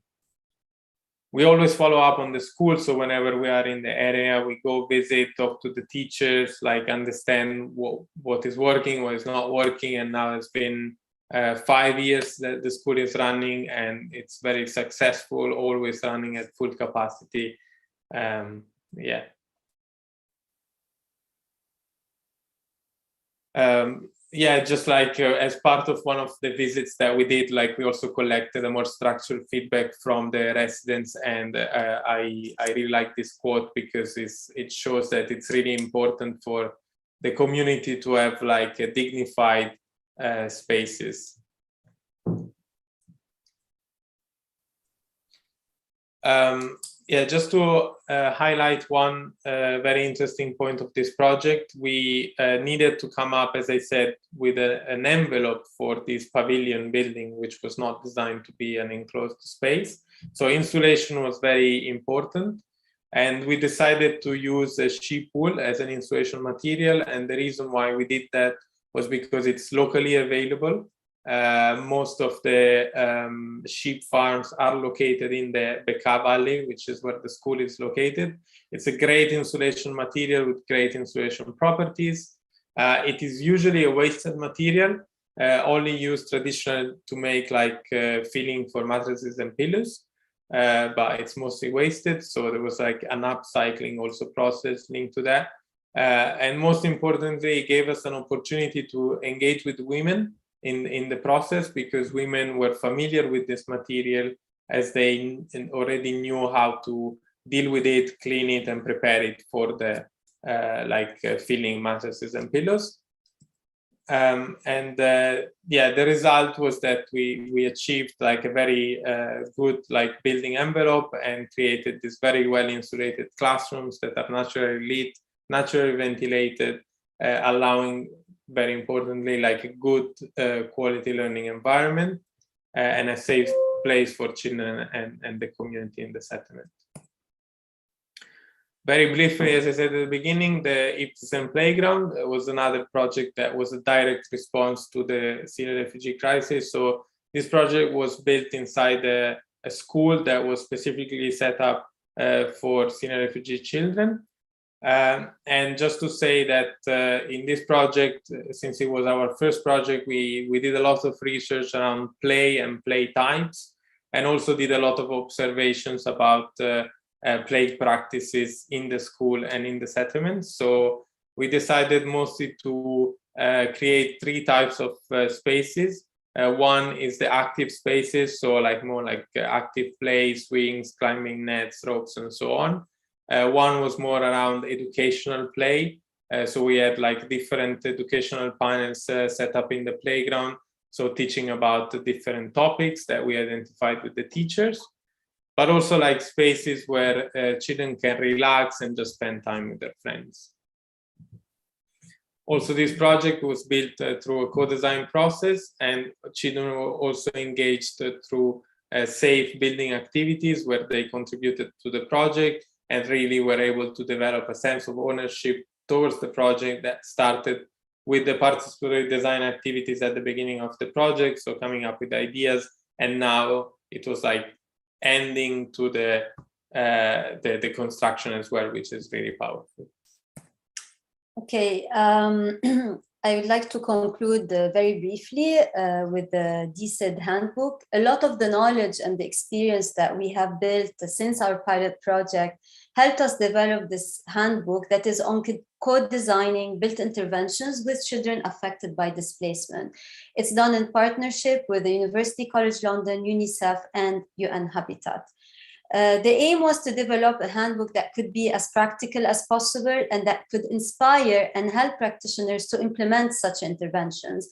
We always follow up on the school, so whenever we are in the area, we go visit, talk to the teachers, like understand what is working, what is not working. And now it's been 5 years that the school is running, and it's very successful, always running at full capacity. Just like as part of one of the visits that we did, like we also collected a more structured feedback from the residents, and I really like this quote because it shows that it's really important for the community to have like a dignified spaces. Yeah, just to highlight one very interesting point of this project, we needed to come up, as I said, with an envelope for this pavilion building, which was not designed to be an enclosed space. So insulation was very important. And we decided to use a sheep wool as an insulation material. And the reason why we did that was because it's locally available. Most of the sheep farms are located in the Bekaa Valley, which is where the school is located. It's a great insulation material with great insulation properties. It is usually a wasted material, only used traditionally to make like filling for mattresses and pillows, but it's mostly wasted. So there was like an upcycling also process linked to that. And most importantly, it gave us an opportunity to engage with women in the process, because women were familiar with this material, as they already knew how to deal with it, clean it, and prepare it for the filling mattresses and pillows. Yeah, the result was that we achieved like a very good like building envelope and created these very well insulated classrooms that are naturally lit, naturally ventilated, allowing, very importantly, like a good quality learning environment and a safe place for children and the community in the settlement. Very briefly, as I said at the beginning, the Ibtisen Playground was another project that was a direct response to the Syrian refugee crisis. So this project was built inside a school that was specifically set up for Syrian refugee children. And just to say that in this project, since it was our first project, we did a lot of research around play and play types, and also did a lot of observations about play practices in the school and in the settlements. So we decided mostly to create 3 types of spaces. One is the active spaces, so like more like active play, swings, climbing nets, ropes, and so on. One was more around educational play. So we had like different educational panels set up in the playground. So teaching about the different topics that we identified with the teachers, but also like spaces where children can relax and just spend time with their friends. Also, this project was built through a co-design process, and children were also engaged through safe building activities where they contributed to the project and really were able to develop a sense of ownership towards the project that started with the participatory design activities at the beginning of the project, so coming up with ideas, and now it was like ending to the construction as well, which is really powerful. Okay, I would like to conclude very briefly with the Dsad Handbook. A lot of the knowledge and the experience that we have built since our pilot project helped us develop this handbook that is on co-designing built interventions with children affected by displacement. It's done in partnership with the University College London, UNICEF, and UN Habitat. The aim was to develop a handbook that could be as practical as possible and that could inspire and help practitioners to implement such interventions.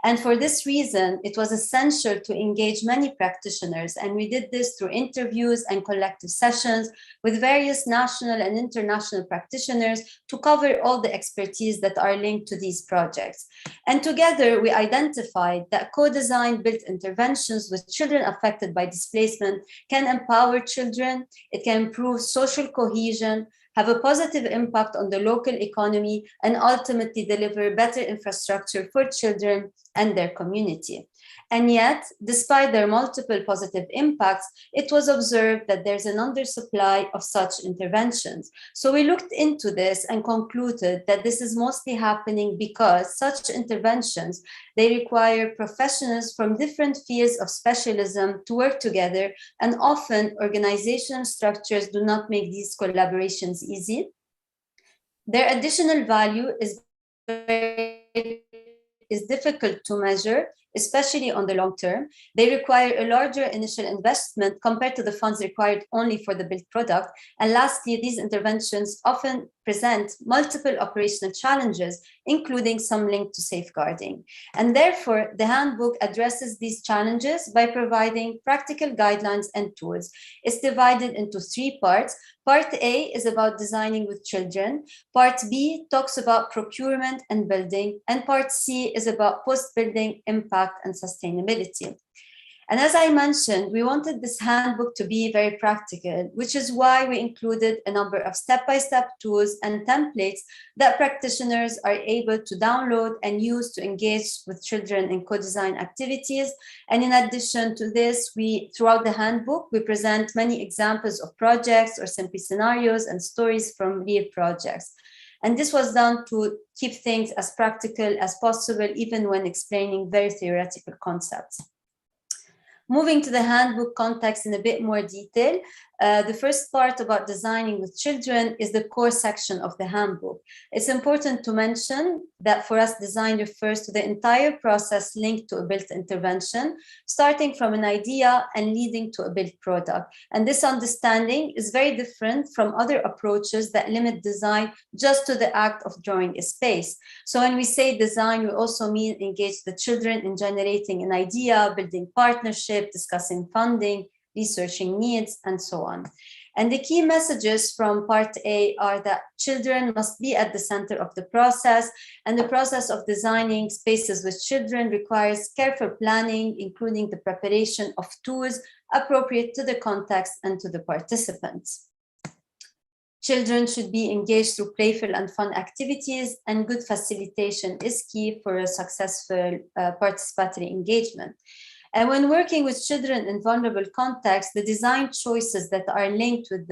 And for this reason, it was essential to engage many practitioners, and we did this through interviews and collective sessions with various national and international practitioners to cover all the expertise that are linked to these projects. And together, we identified that co-designed built interventions with children affected by displacement can empower children, it can improve social cohesion, have a positive impact on the local economy, and ultimately deliver better infrastructure for children and their community. And yet, despite their multiple positive impacts, it was observed that there's an undersupply of such interventions. So we looked into this and concluded that this is mostly happening because such interventions, they require professionals from different fields of specialism to work together, and often organizational structures do not make these collaborations easy. Their additional value is difficult to measure, especially on the long term. They require a larger initial investment compared to the funds required only for the built product. And lastly, these interventions often present multiple operational challenges, including some linked to safeguarding. And therefore, the handbook addresses these challenges by providing practical guidelines and tools. It's divided into 3 parts. Part A is about designing with children. Part B talks about procurement and building. And part C is about post-building impact and sustainability. And as I mentioned, we wanted this handbook to be very practical, which is why we included a number of step-by-step tools and templates that practitioners are able to download and use to engage with children in co-design activities. And in addition to this, throughout the handbook, we present many examples of projects or simply scenarios and stories from real projects. And this was done to keep things as practical as possible, even when explaining very theoretical concepts. Moving to the handbook context in a bit more detail, the first part about designing with children is the core section of the handbook. It's important to mention that for us, design refers to the entire process linked to a built intervention, starting from an idea and leading to a built product. And this understanding is very different from other approaches that limit design just to the act of drawing a space. So when we say design, we also mean engage the children in generating an idea, building partnership, discussing funding, researching needs, and so on. And the key messages from part A are that children must be at the center of the process, and the process of designing spaces with children requires careful planning, including the preparation of tools appropriate to the context and to the participants. Children should be engaged through playful and fun activities, and good facilitation is key for a successful participatory engagement. And when working with children in vulnerable contexts, the design choices that are linked with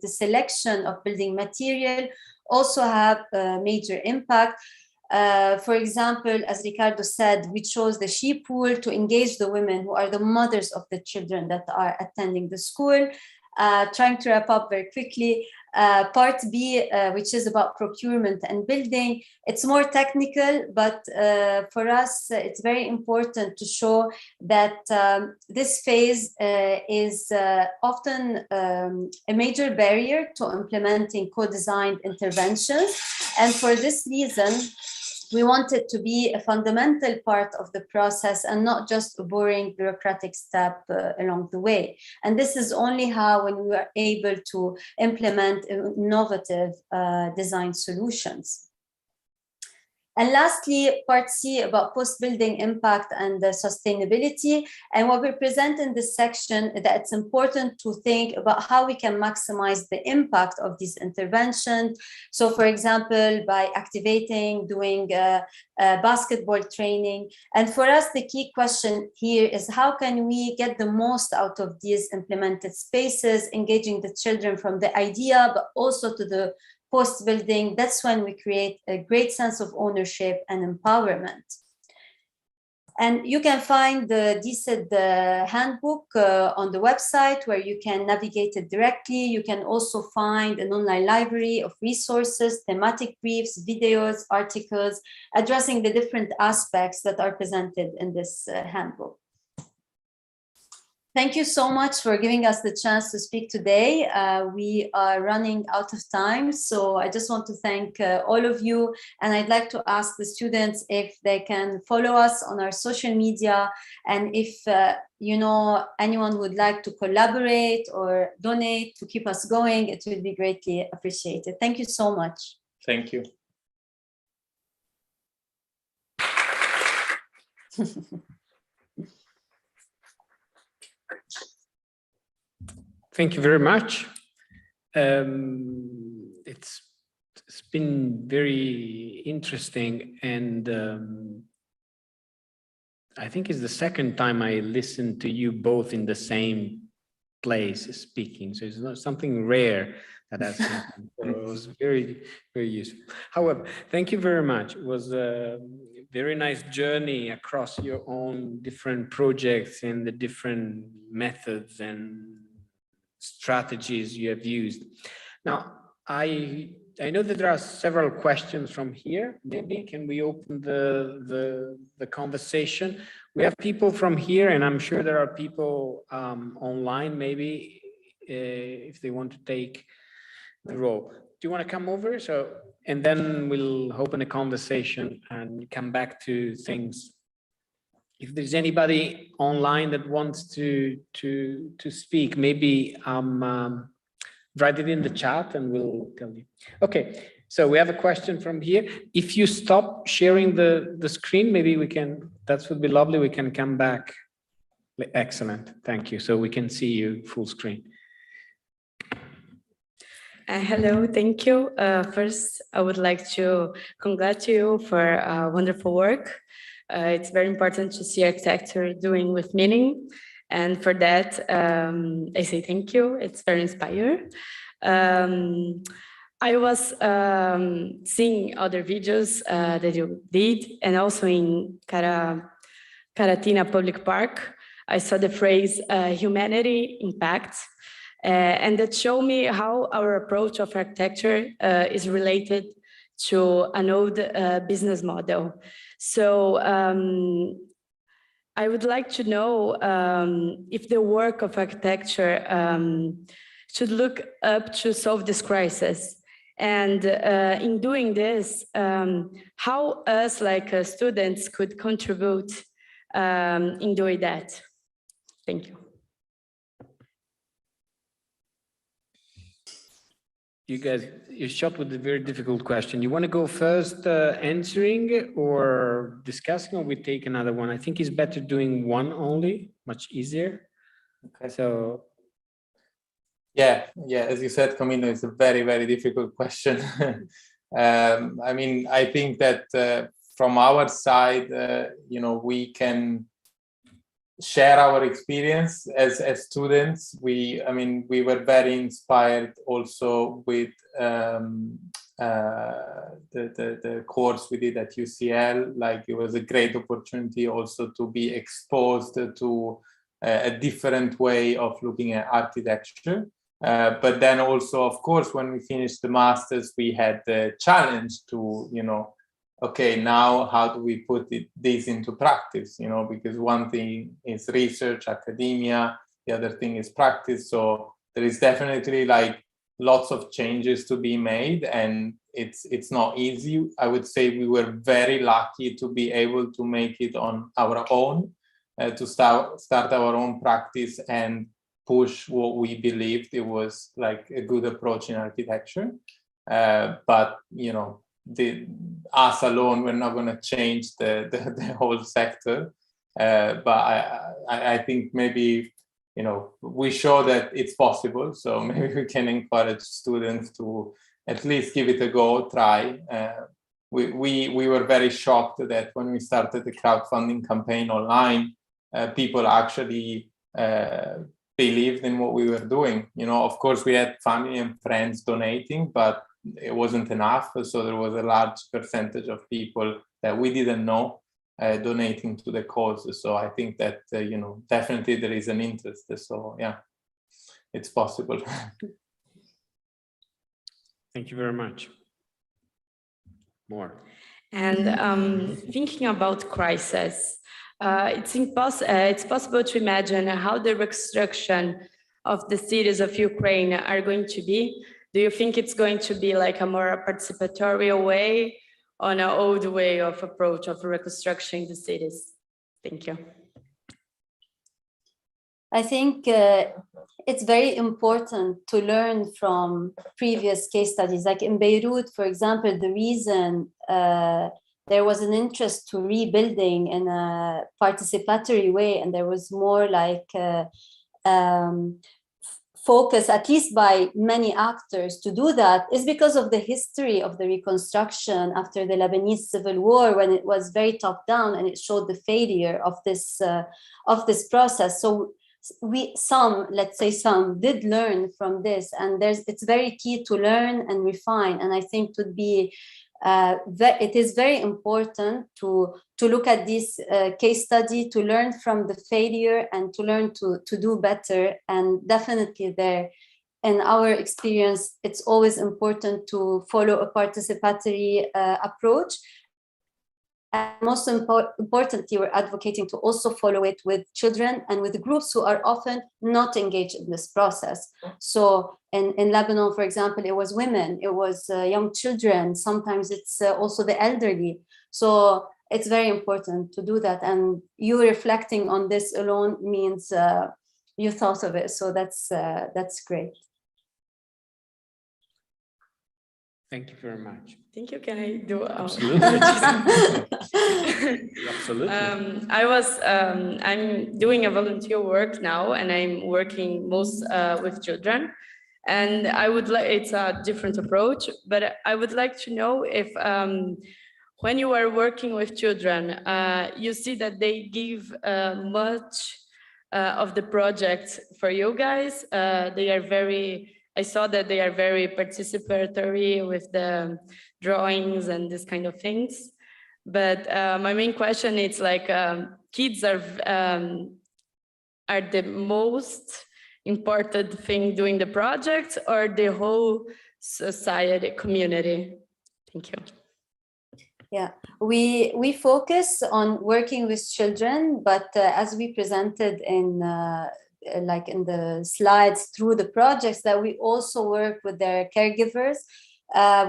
the selection of building material also have a major impact. For example, as Ricardo said, we chose the she pool to engage the women who are the mothers of the children that are attending the school. Trying to wrap up very quickly, part B, which is about procurement and building. It's more technical, but for us, it's very important to show that this phase is often a major barrier to implementing co-designed interventions. And for this reason, we want it to be a fundamental part of the process and not just a boring bureaucratic step along the way. And this is only how when we are able to implement innovative design solutions. And lastly, part C about post-building impact and sustainability. And what we present in this section is that it's important to think about how we can maximize the impact of these interventions. So for example, by activating, doing basketball training. And for us, the key question here is how can we get the most out of these implemented spaces, engaging the children from the idea, but also to the post-building. That's when we create a great sense of ownership and empowerment. And you can find the Dsad Handbook on the website where you can navigate it directly. You can also find an online library of resources, thematic briefs, videos, articles, addressing the different aspects that are presented in this handbook. Thank you so much for giving us the chance to speak today. We are running out of time, so I just want to thank all of you. And I'd like to ask the students if they can follow us on our social media. And if you know anyone would like to collaborate or donate to keep us going, it would be greatly appreciated. Thank you so much. Thank you. Thank you very much. It's been very interesting, and I think it's the second time I listened to you both in the same place speaking. So it's not something rare that has happened. So it was very, very useful. However, thank you very much. It was a very nice journey across your own different projects and the different methods and strategies you have used. Now, I know that there are several questions from here. Maybe can we open the conversation? We have people from here, and I'm sure there are people online, maybe if they want to take the role. you want to come over? And then we'll open a conversation and come back to things. If there's anybody online that wants to speak, maybe write it in the chat and we'll tell you. Okay, so we have a question from here. If you stop sharing the screen, maybe we can, that would be lovely. We can come back. Excellent, thank you. So we can see you full screen. Hello, thank you. First, I would like to congratulate you for wonderful work. It's very important to see architecture doing with meaning. And for that, I say thank you. It's very inspiring. I was seeing other videos that you did, and also in Caratina Public Park, I saw the phrase humanity impact. And that showed me how our approach of architecture is related to an old business model. So I would like to know if the work of architecture should look up to solve this crisis. And in doing this, how us like students could contribute in doing that. Thank you. You guys, you're shot with a very difficult question. You want to go first answering or discussing, or we take another one? I think it's better doing one only, much easier. Okay. So. Yeah, as you said, Camilo, it's a very, very difficult question. I mean, I think that from our side, you know, we can share our experience as students. We were very inspired also with the course we did at UCL. Like, it was a great opportunity also to be exposed to a different way of looking at architecture. But then also, of course, when we finished the masters, we had the challenge to, you know, okay, now how do we put this into practice? You know, because one thing is research, academia, the other thing is practice. So there is definitely like lots of changes to be made, and it's not easy. I would say we were very lucky to be able to make it on our own, to start our own practice and push what we believed it was like a good approach in architecture. But, you know, us alone, we're not going to change the whole sector. But I think maybe, you know, we show that it's possible. So maybe we can encourage students to at least give it a go, try. We were very shocked that when we started the crowdfunding campaign online, people actually believed in what we were doing. You know, of course, we had family and friends donating, but it wasn't enough. So there was a large percentage of people that we didn't know donating to the cause. So I think that, you know, definitely there is an interest. So yeah, it's possible. Thank you very much. More. And thinking about crisis, it's possible to imagine how the reconstruction of the cities of Ukraine are going to be. Do you think it's going to be like a more participatory way or an old way of approach of reconstructing the cities? Thank you. I think it's very important to learn from previous case studies. Like in Beirut, for example, the reason there was an interest to rebuilding in a participatory way, and there was more like focus, at least by many actors, to do that, is because of the history of the reconstruction after the Lebanese Civil War, when it was very top down and it showed the failure of this process. So let's say some did learn from this, and it's very key to learn and refine. And I think it would be it is very important to look at this case study, to learn from the failure and to learn to do better. And definitely there, in our experience, it's always important to follow a participatory approach. And most importantly, we're advocating to also follow it with children and with groups who are often not engaged in this process. So in Lebanon, for example, it was women, it was young children, sometimes it's also the elderly. So it's very important to do that. And you reflecting on this alone means you thought of it. So that's great. Thank you very much. Thank you. Can I do? Absolutely. Absolutely. I'm doing a volunteer work now, and I'm working most with children. And I would like, it's a different approach, but I would like to know if when you are working with children, you see that they give much of the project for you guys. They are very, I saw that they are very participatory with the drawings and this kind of things. But my main question is like, kids are the most important thing doing the project, or the whole society, community? Thank you. Yeah, we focus on working with children, but as we presented in like in the slides through the projects, that we also work with their caregivers.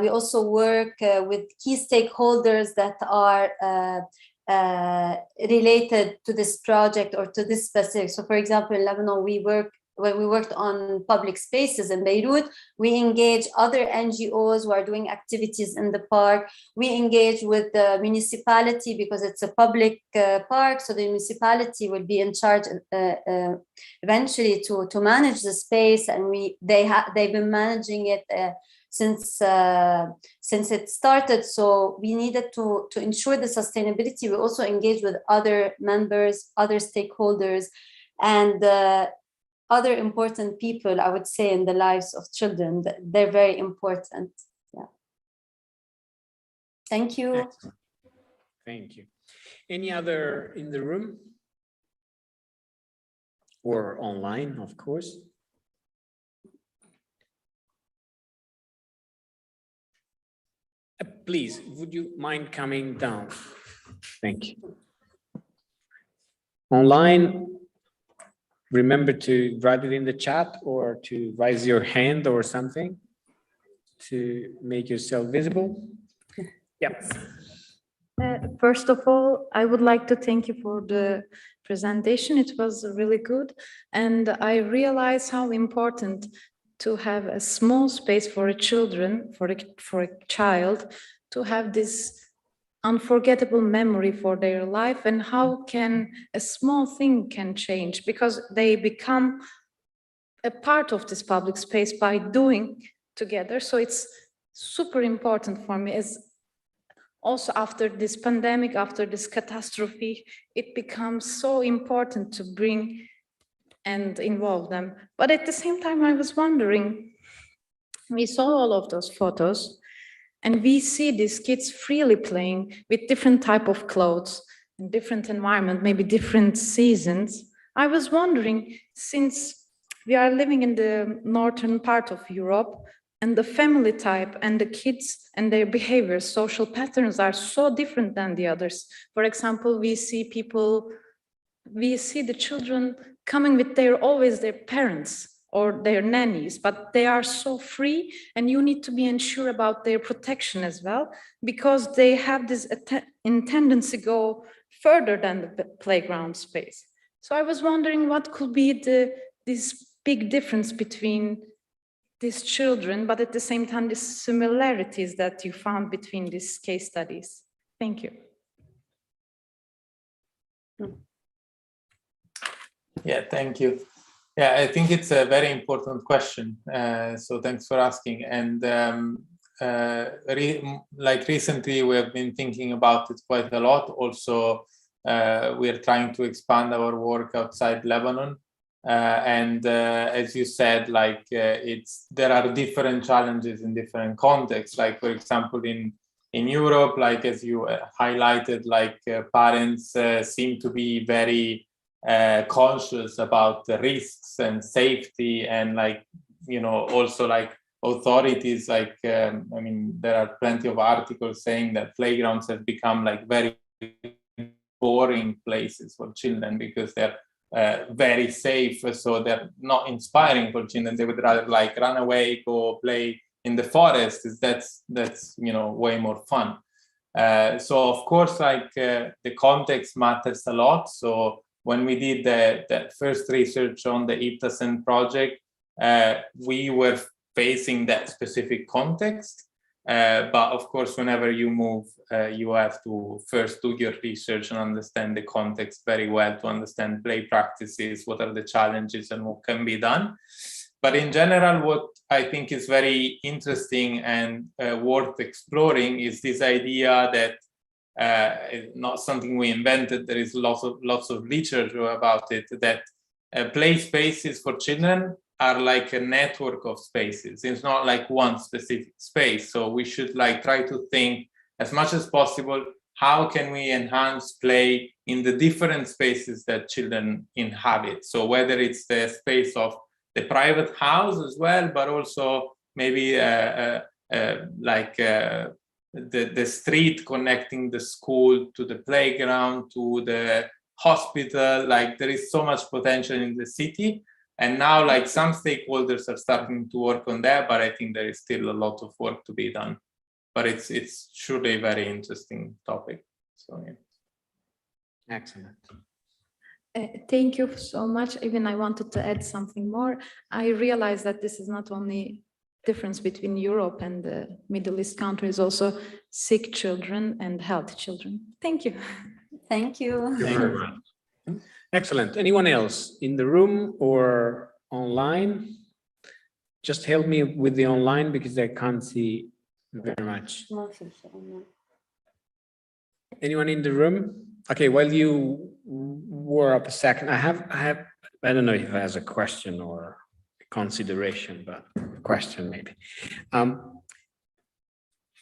We also work with key stakeholders that are related to this project or to this specific. So for example, in Lebanon, when we worked on public spaces in Beirut, we engage other NGOs who are doing activities in the park. We engage with the municipality because it's a public park, so the municipality will be in charge eventually to manage the space, and they've been managing it since it started. So we needed to ensure the sustainability. We also engage with other members, other stakeholders, and other important people, I would say, in the lives of children. They're very important. Yeah. Thank you. Excellent. Thank you. Any other in the room? Or online, of course. Please, would you mind coming down? Thank you. Online, remember to write it in the chat or to raise your hand or something to make yourself visible. Yep. First of all, I would like to thank you for the presentation. It was really good. And I realize how important to have a small space for a children, for a child, to have this unforgettable memory for their life, and how can a small thing can change, because they become a part of this public space by doing together. So it's super important for me, as also after this pandemic, after this catastrophe, it becomes so important to bring and involve them. But at the same time, I was wondering, we saw all of those photos, and we see these kids freely playing with different type of clothes, in different environment, maybe different seasons. I was wondering, since we are living in the northern part of Europe, and the family type and the kids and their behaviors, social patterns are so different than the others. For example, we see the children coming with always their parents or their nannies, but they are so free, and you need to be unsure about their protection as well, because they have this tendency to go further than the playground space. So I was wondering what could be this big difference between these children, but at the same time, the similarities that you found between these case studies. Thank you. Yeah, thank you. Yeah, I think it's a very important question. So thanks for asking. And like recently, we have been thinking about it quite a lot. Also, we are trying to expand our work outside Lebanon. And as you said, like there are different challenges in different contexts. Like, for example, in Europe, like as you highlighted, like parents seem to be very conscious about the risks and safety, and like, you know, also like authorities, like I mean, there are plenty of articles saying that playgrounds have become like very boring places for children because they're very safe, so they're not inspiring for children. They would rather like run away, go play in the forest. That's you know, way more fun. So of course, like the context matters a lot. So when we did the first research on the Iptasen project, we were facing that specific context. But of course, whenever you move, you have to first do your research and understand the context very well to understand play practices, what are the challenges and what can be done. But in general, what I think is very interesting and worth exploring is this idea that it's not something we invented. There is lots of literature about it, that play spaces for children are like a network of spaces. It's not like one specific space. So we should like try to think as much as possible, how can we enhance play in the different spaces that children inhabit? So whether it's the space of the private house as well, but also maybe the street connecting the school to the playground, to the hospital. Like there is so much potential in the city. And now like some stakeholders are starting to work on that, but I think there is still a lot of work to be done. But it's surely a very interesting topic. So yeah. Excellent. Thank you so much. Even I wanted to add something more. I realized that this is not only difference between Europe and the Middle East countries, also sick children and healthy children. Thank you. Thank you. Thank you very much. Excellent. Anyone else in the room or online? Just help me with the online because I can't see very much. Anyone in the room? Okay, while you were up a second, I don't know if it has a question or a consideration, but a question maybe. I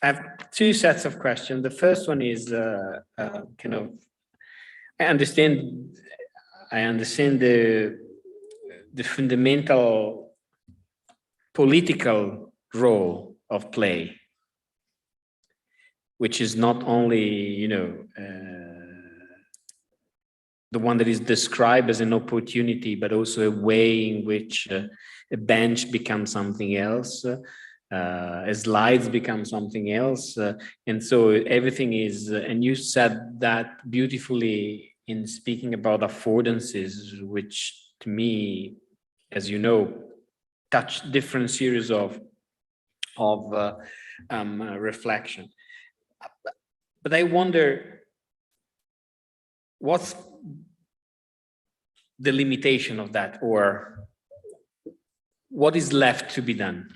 have two sets of questions. The first one is kind of, I understand the fundamental political role of play, which is not only, you know, the one that is described as an opportunity, but also a way in which a bench becomes something else, slides become something else. And so everything is, and you said that beautifully in speaking about affordances, which to me, as you know, touch different series of reflection. But I wonder, what's the limitation of that, or what is left to be done,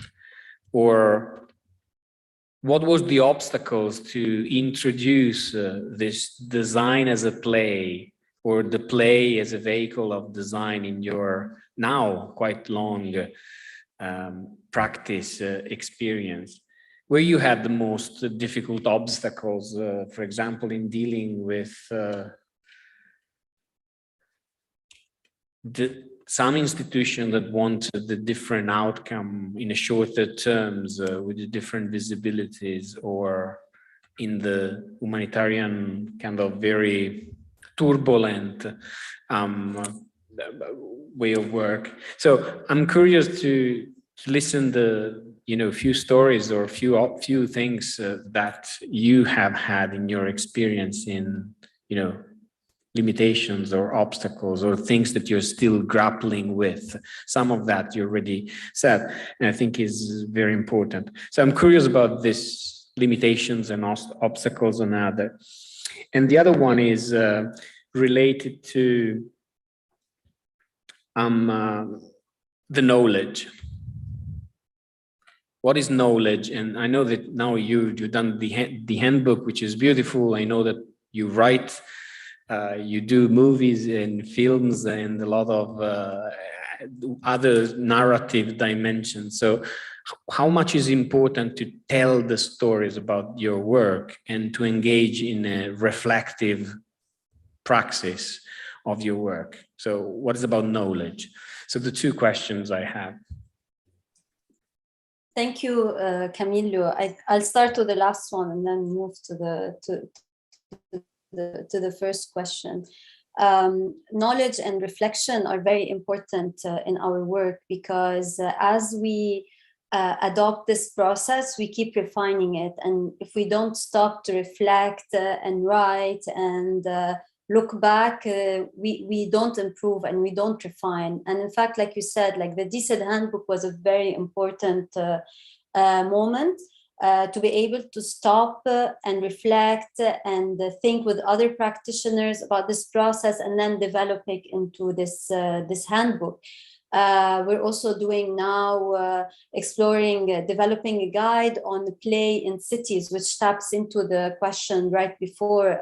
or what was the obstacles to introduce this design as a play, or the play as a vehicle of design in your now quite long practice experience? Where you had the most difficult obstacles, for example, in dealing with some institution that wanted the different outcome in a shorter terms with the different visibilities, or in the humanitarian kind of very turbulent way of work. So I'm curious to listen few stories or few things that you have had in your experience in, limitations or obstacles or things that you're still grappling with. Some of that you already said, and I think is very important. So I'm curious about this limitations and obstacles and other. And the other one is related to the knowledge. What is knowledge? And I know that now you've done the handbook, which is beautiful. I know that you write, you do movies and films and a lot of other narrative dimensions. So how much is important to tell the stories about your work and to engage in a reflective praxis of your work? So what is about knowledge? So the two questions I have. Thank you, Camillo. I'll start with the last one and then move to the first question. Knowledge and reflection are very important in our work, because as we adopt this process, we keep refining it. And if we don't stop to reflect and write and look back, we don't improve and we don't refine. And in fact, like you said, like the Dsad Handbook was a very important moment to be able to stop and reflect and think with other practitioners about this process, and then develop it into this handbook. We're also doing now, exploring, developing a guide on the play in cities, which taps into the question right before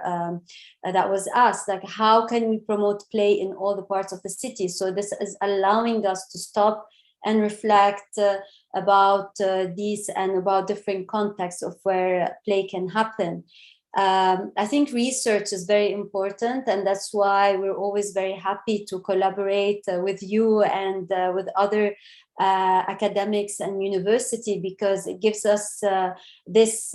that was asked, like how can we promote play in all the parts of the city? So this is allowing us to stop and reflect about these and about different contexts of where play can happen. I think research is very important, and that's why we're always very happy to collaborate with you and with other academics and university, because it gives us this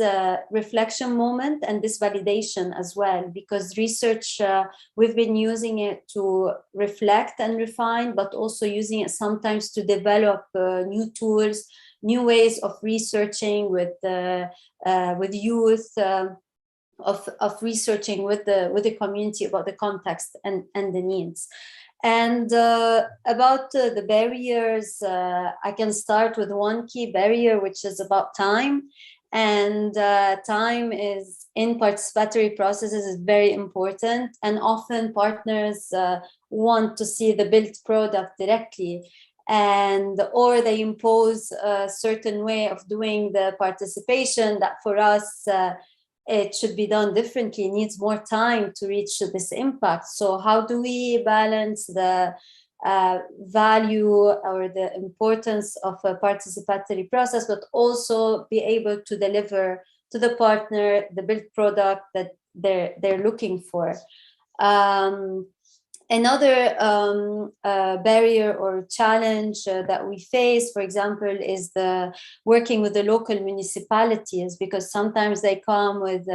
reflection moment and this validation as well, because research, we've been using it to reflect and refine, but also using it sometimes to develop new tools, new ways of researching with youth, of researching with the community about the context and the needs. And about the barriers, I can start with one key barrier, which is about time. And time is in participatory processes is very important, and often partners want to see the built product directly, and or they impose a certain way of doing the participation that for us it should be done differently, needs more time to reach this impact. So how do we balance the value or the importance of a participatory process, but also be able to deliver to the partner the built product that they're looking for? Another barrier or challenge that we face, for example, is the working with the local municipalities, because sometimes they come with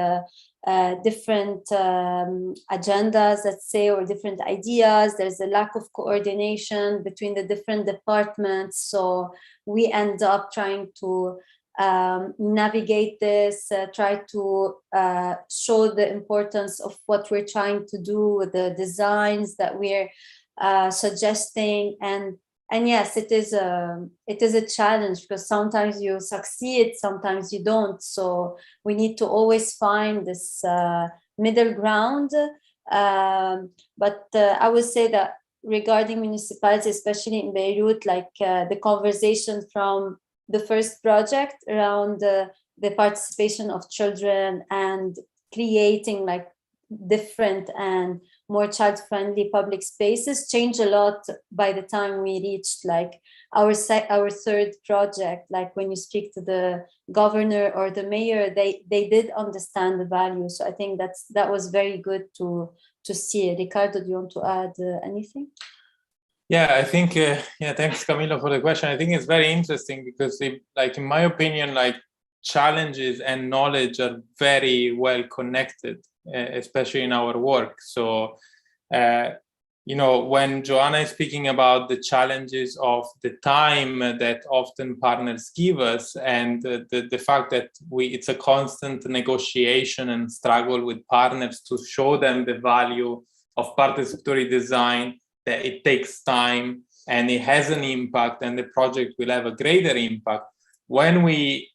different agendas, let's say, or different ideas. There's a lack of coordination between the different departments. So we end up trying to navigate this, try to show the importance of what we're trying to do with the designs that we're suggesting. And yes, it is a challenge, because sometimes you succeed, sometimes you don't. So we need to always find this middle ground. But I would say that regarding municipalities, especially in Beirut, like the conversation from the first project around the participation of children and creating like different and more child-friendly public spaces changed a lot by the time we reached like our third project. Like when you speak to the governor or the mayor, they did understand the value. So I think that was very good to see. Ricardo, do you want to add anything? Yeah, I think, thanks Camilo for the question. I think it's very interesting because like, in my opinion, like challenges and knowledge are very well connected, especially in our work. So, you know, when Joanna is speaking about the challenges of the time that often partners give us, and the fact that it's a constant negotiation and struggle with partners to show them the value of participatory design, that it takes time and it has an impact and the project will have a greater impact. When we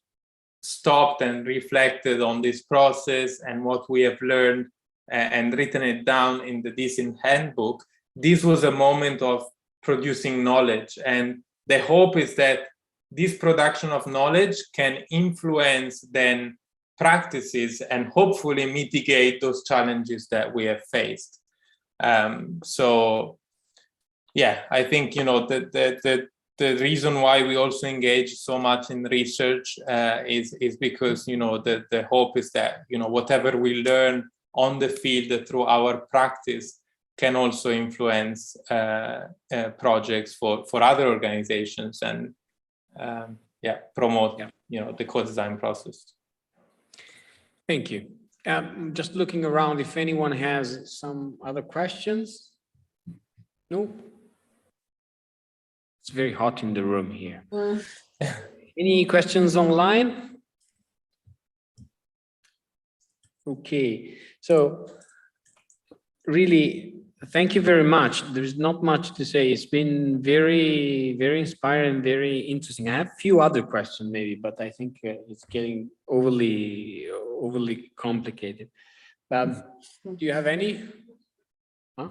stopped and reflected on this process and what we have learned and written it down in the Dsad Handbook, this was a moment of producing knowledge. And the hope is that this production of knowledge can influence then practices and hopefully mitigate those challenges that we have faced. So yeah, I think, you know, the reason why we also engage so much in research is because, you know, the hope is that, you know, whatever we learn on the field through our practice can also influence projects for other organizations and promote, you know, the co-design process. Thank you. Just looking around if anyone has some other questions. No? It's very hot in the room here. Any questions online? Okay, so really, thank you very much. There's not much to say. It's been very, very inspiring, very interesting. I have a few other questions maybe, but I think it's getting overly complicated. Do you have any? Huh?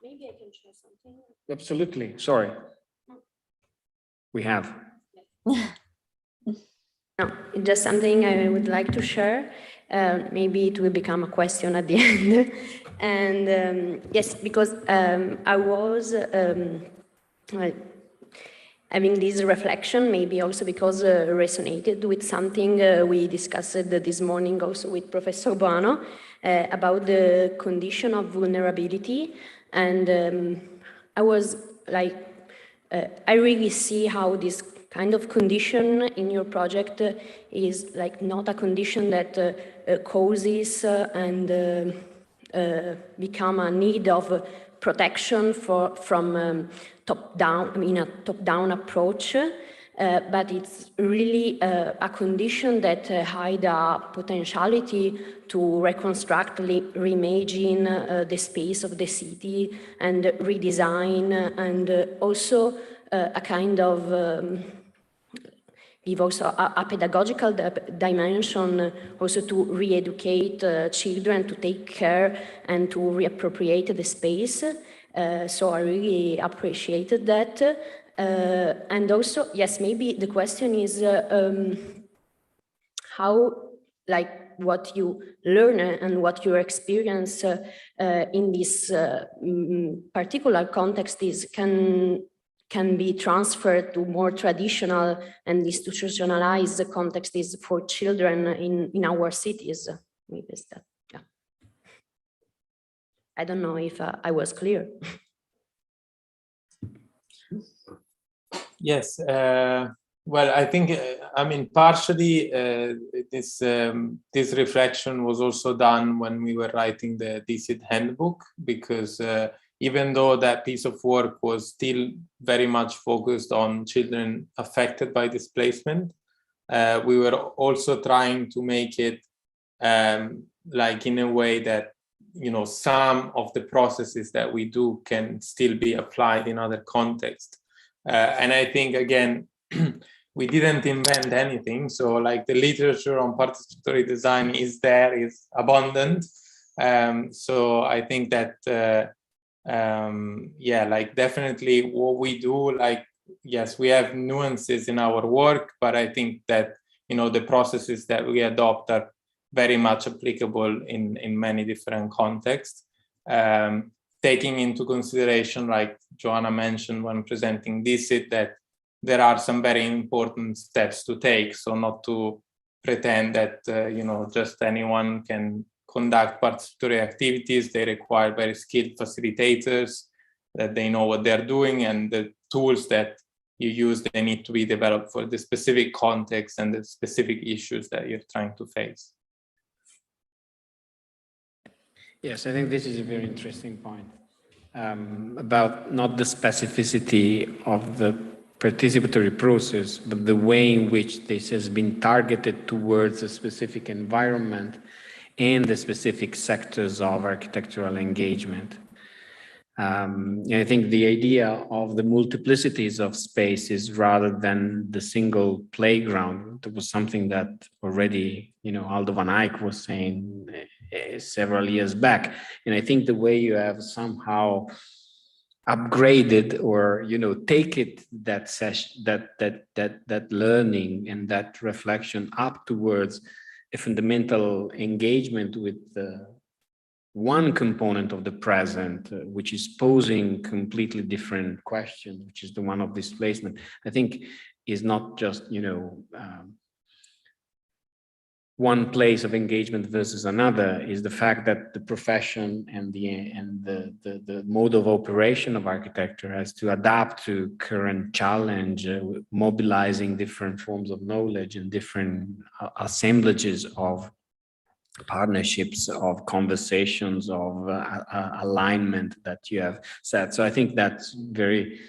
Maybe I can share something. Absolutely. Sorry. We have. No, just something I would like to share. Maybe it will become a question at the end. And yes, because I was having this reflection, maybe also because resonated with something we discussed this morning also with Professor Boano about the condition of vulnerability. And I was like, I really see how this kind of condition in your project is like not a condition that causes and become a need of protection from top-down, I mean a top-down approach, but it's really a condition that hide a potentiality to reconstruct, reimagine the space of the city and redesign, and also a kind of give also a pedagogical dimension, also to re-educate children, to take care and to reappropriate the space. So I really appreciated that. And also, yes, maybe the question is how, like, what you learn and what you experience in this particular context is can be transferred to more traditional and institutionalized contexts for children in our cities. Maybe it's that, yeah. I don't know if I was clear. Yes, well, I think, I mean, partially this reflection was also done when we were writing the Dsad Handbook, because even though that piece of work was still very much focused on children affected by displacement, we were also trying to make it like in a way that, you know, some of the processes that we do can still be applied in other contexts. And I think, again, we didn't invent anything. So like the literature on participatory design is there, is abundant. So I think that, yeah, like definitely what we do, like, yes, we have nuances in our work, but I think that, you know, the processes that we adopt are very much applicable in many different contexts. Taking into consideration, like Joanna mentioned when presenting Dsad, that there are some very important steps to take. So not to pretend that, you know, just anyone can conduct participatory activities. They require very skilled facilitators, that they know what they're doing, and the tools that you use, they need to be developed for the specific context and the specific issues that you're trying to face. Yes, I think this is a very interesting point about not the specificity of the participatory process, but the way in which this has been targeted towards a specific environment and the specific sectors of architectural engagement. I think the idea of the multiplicities of spaces rather than the single playground, that was something that already, you know, Aldo van Eyck was saying several years back. And I think the way you have somehow upgraded, or, you know, take it, that session, that learning and that reflection up towards a fundamental engagement with one component of the present, which is posing completely different question, which is the one of displacement, I think is not just, you know, one place of engagement versus another, is the fact that the profession and the mode of operation of architecture has to adapt to current challenge, mobilizing different forms of knowledge and different assemblages of partnerships, of conversations, of alignment that you have said. So I think that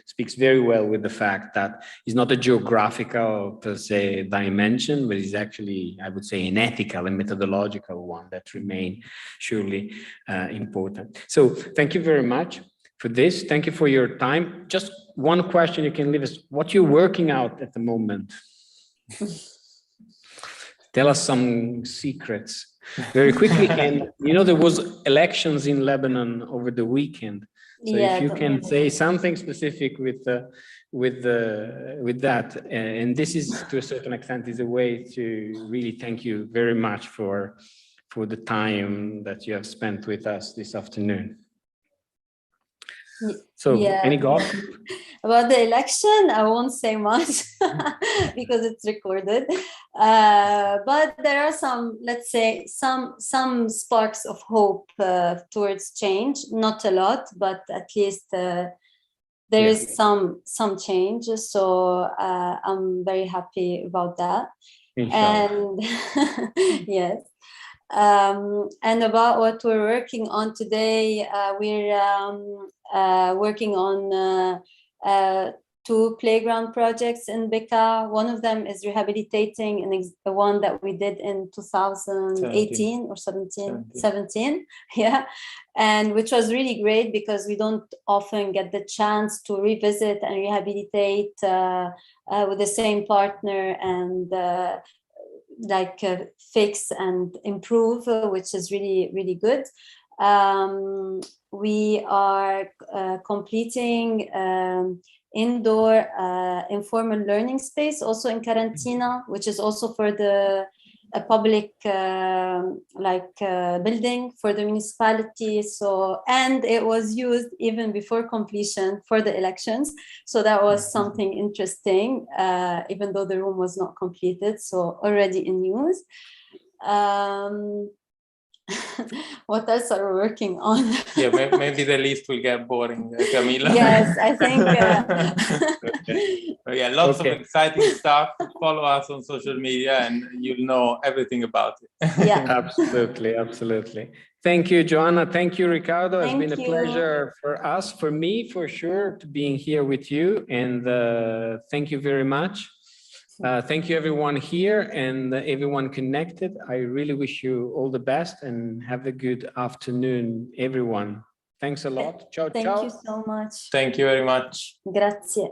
speaks very well with the fact that it's not a geographical per se dimension, but it's actually, I would say, an ethical and methodological one that remain surely important. So thank you very much for this. Thank you for your time. Just one question you can leave us. What you're working out at the moment? Tell us some secrets very quickly. And you know, there was elections in Lebanon over the weekend. So if you can say something specific with that, and this is to a certain extent is a way to really thank you very much for the time that you have spent with us this afternoon. So any gossip? About the election, I won't say much because it's recorded. But there are some, let's say, some sparks of hope towards change. Not a lot, but at least there is some change. So I'm very happy about that. And yes. And about what we're working on today, we're working on 2 playground projects in Bekaa. One of them is rehabilitating the one that we did in 2018 or 17, yeah, and which was really great because we don't often get the chance to revisit and rehabilitate with the same partner and fix and improve, which is really, really good. We are completing indoor informal learning space also in Karantina, which is also for a public building for the municipality. So, and it was used even before completion for the elections. So that was something interesting, even though the room was not completed. So already in use. What else are we working on? Yeah, maybe the list will get boring, Camila. Yes, I think. Yeah, lots of exciting stuff. Follow us on social media and you'll know everything about it. Yeah, absolutely, absolutely. Thank you, Joanna. Thank you, Ricardo. It's been a pleasure for us, for me, for sure, to being here with you. And thank you very much. Thank you, everyone here and everyone connected. I really wish you all the best and have a good afternoon, everyone. Thanks a lot. Ciao, ciao. Thank you so much. Thank you very much. Grazie.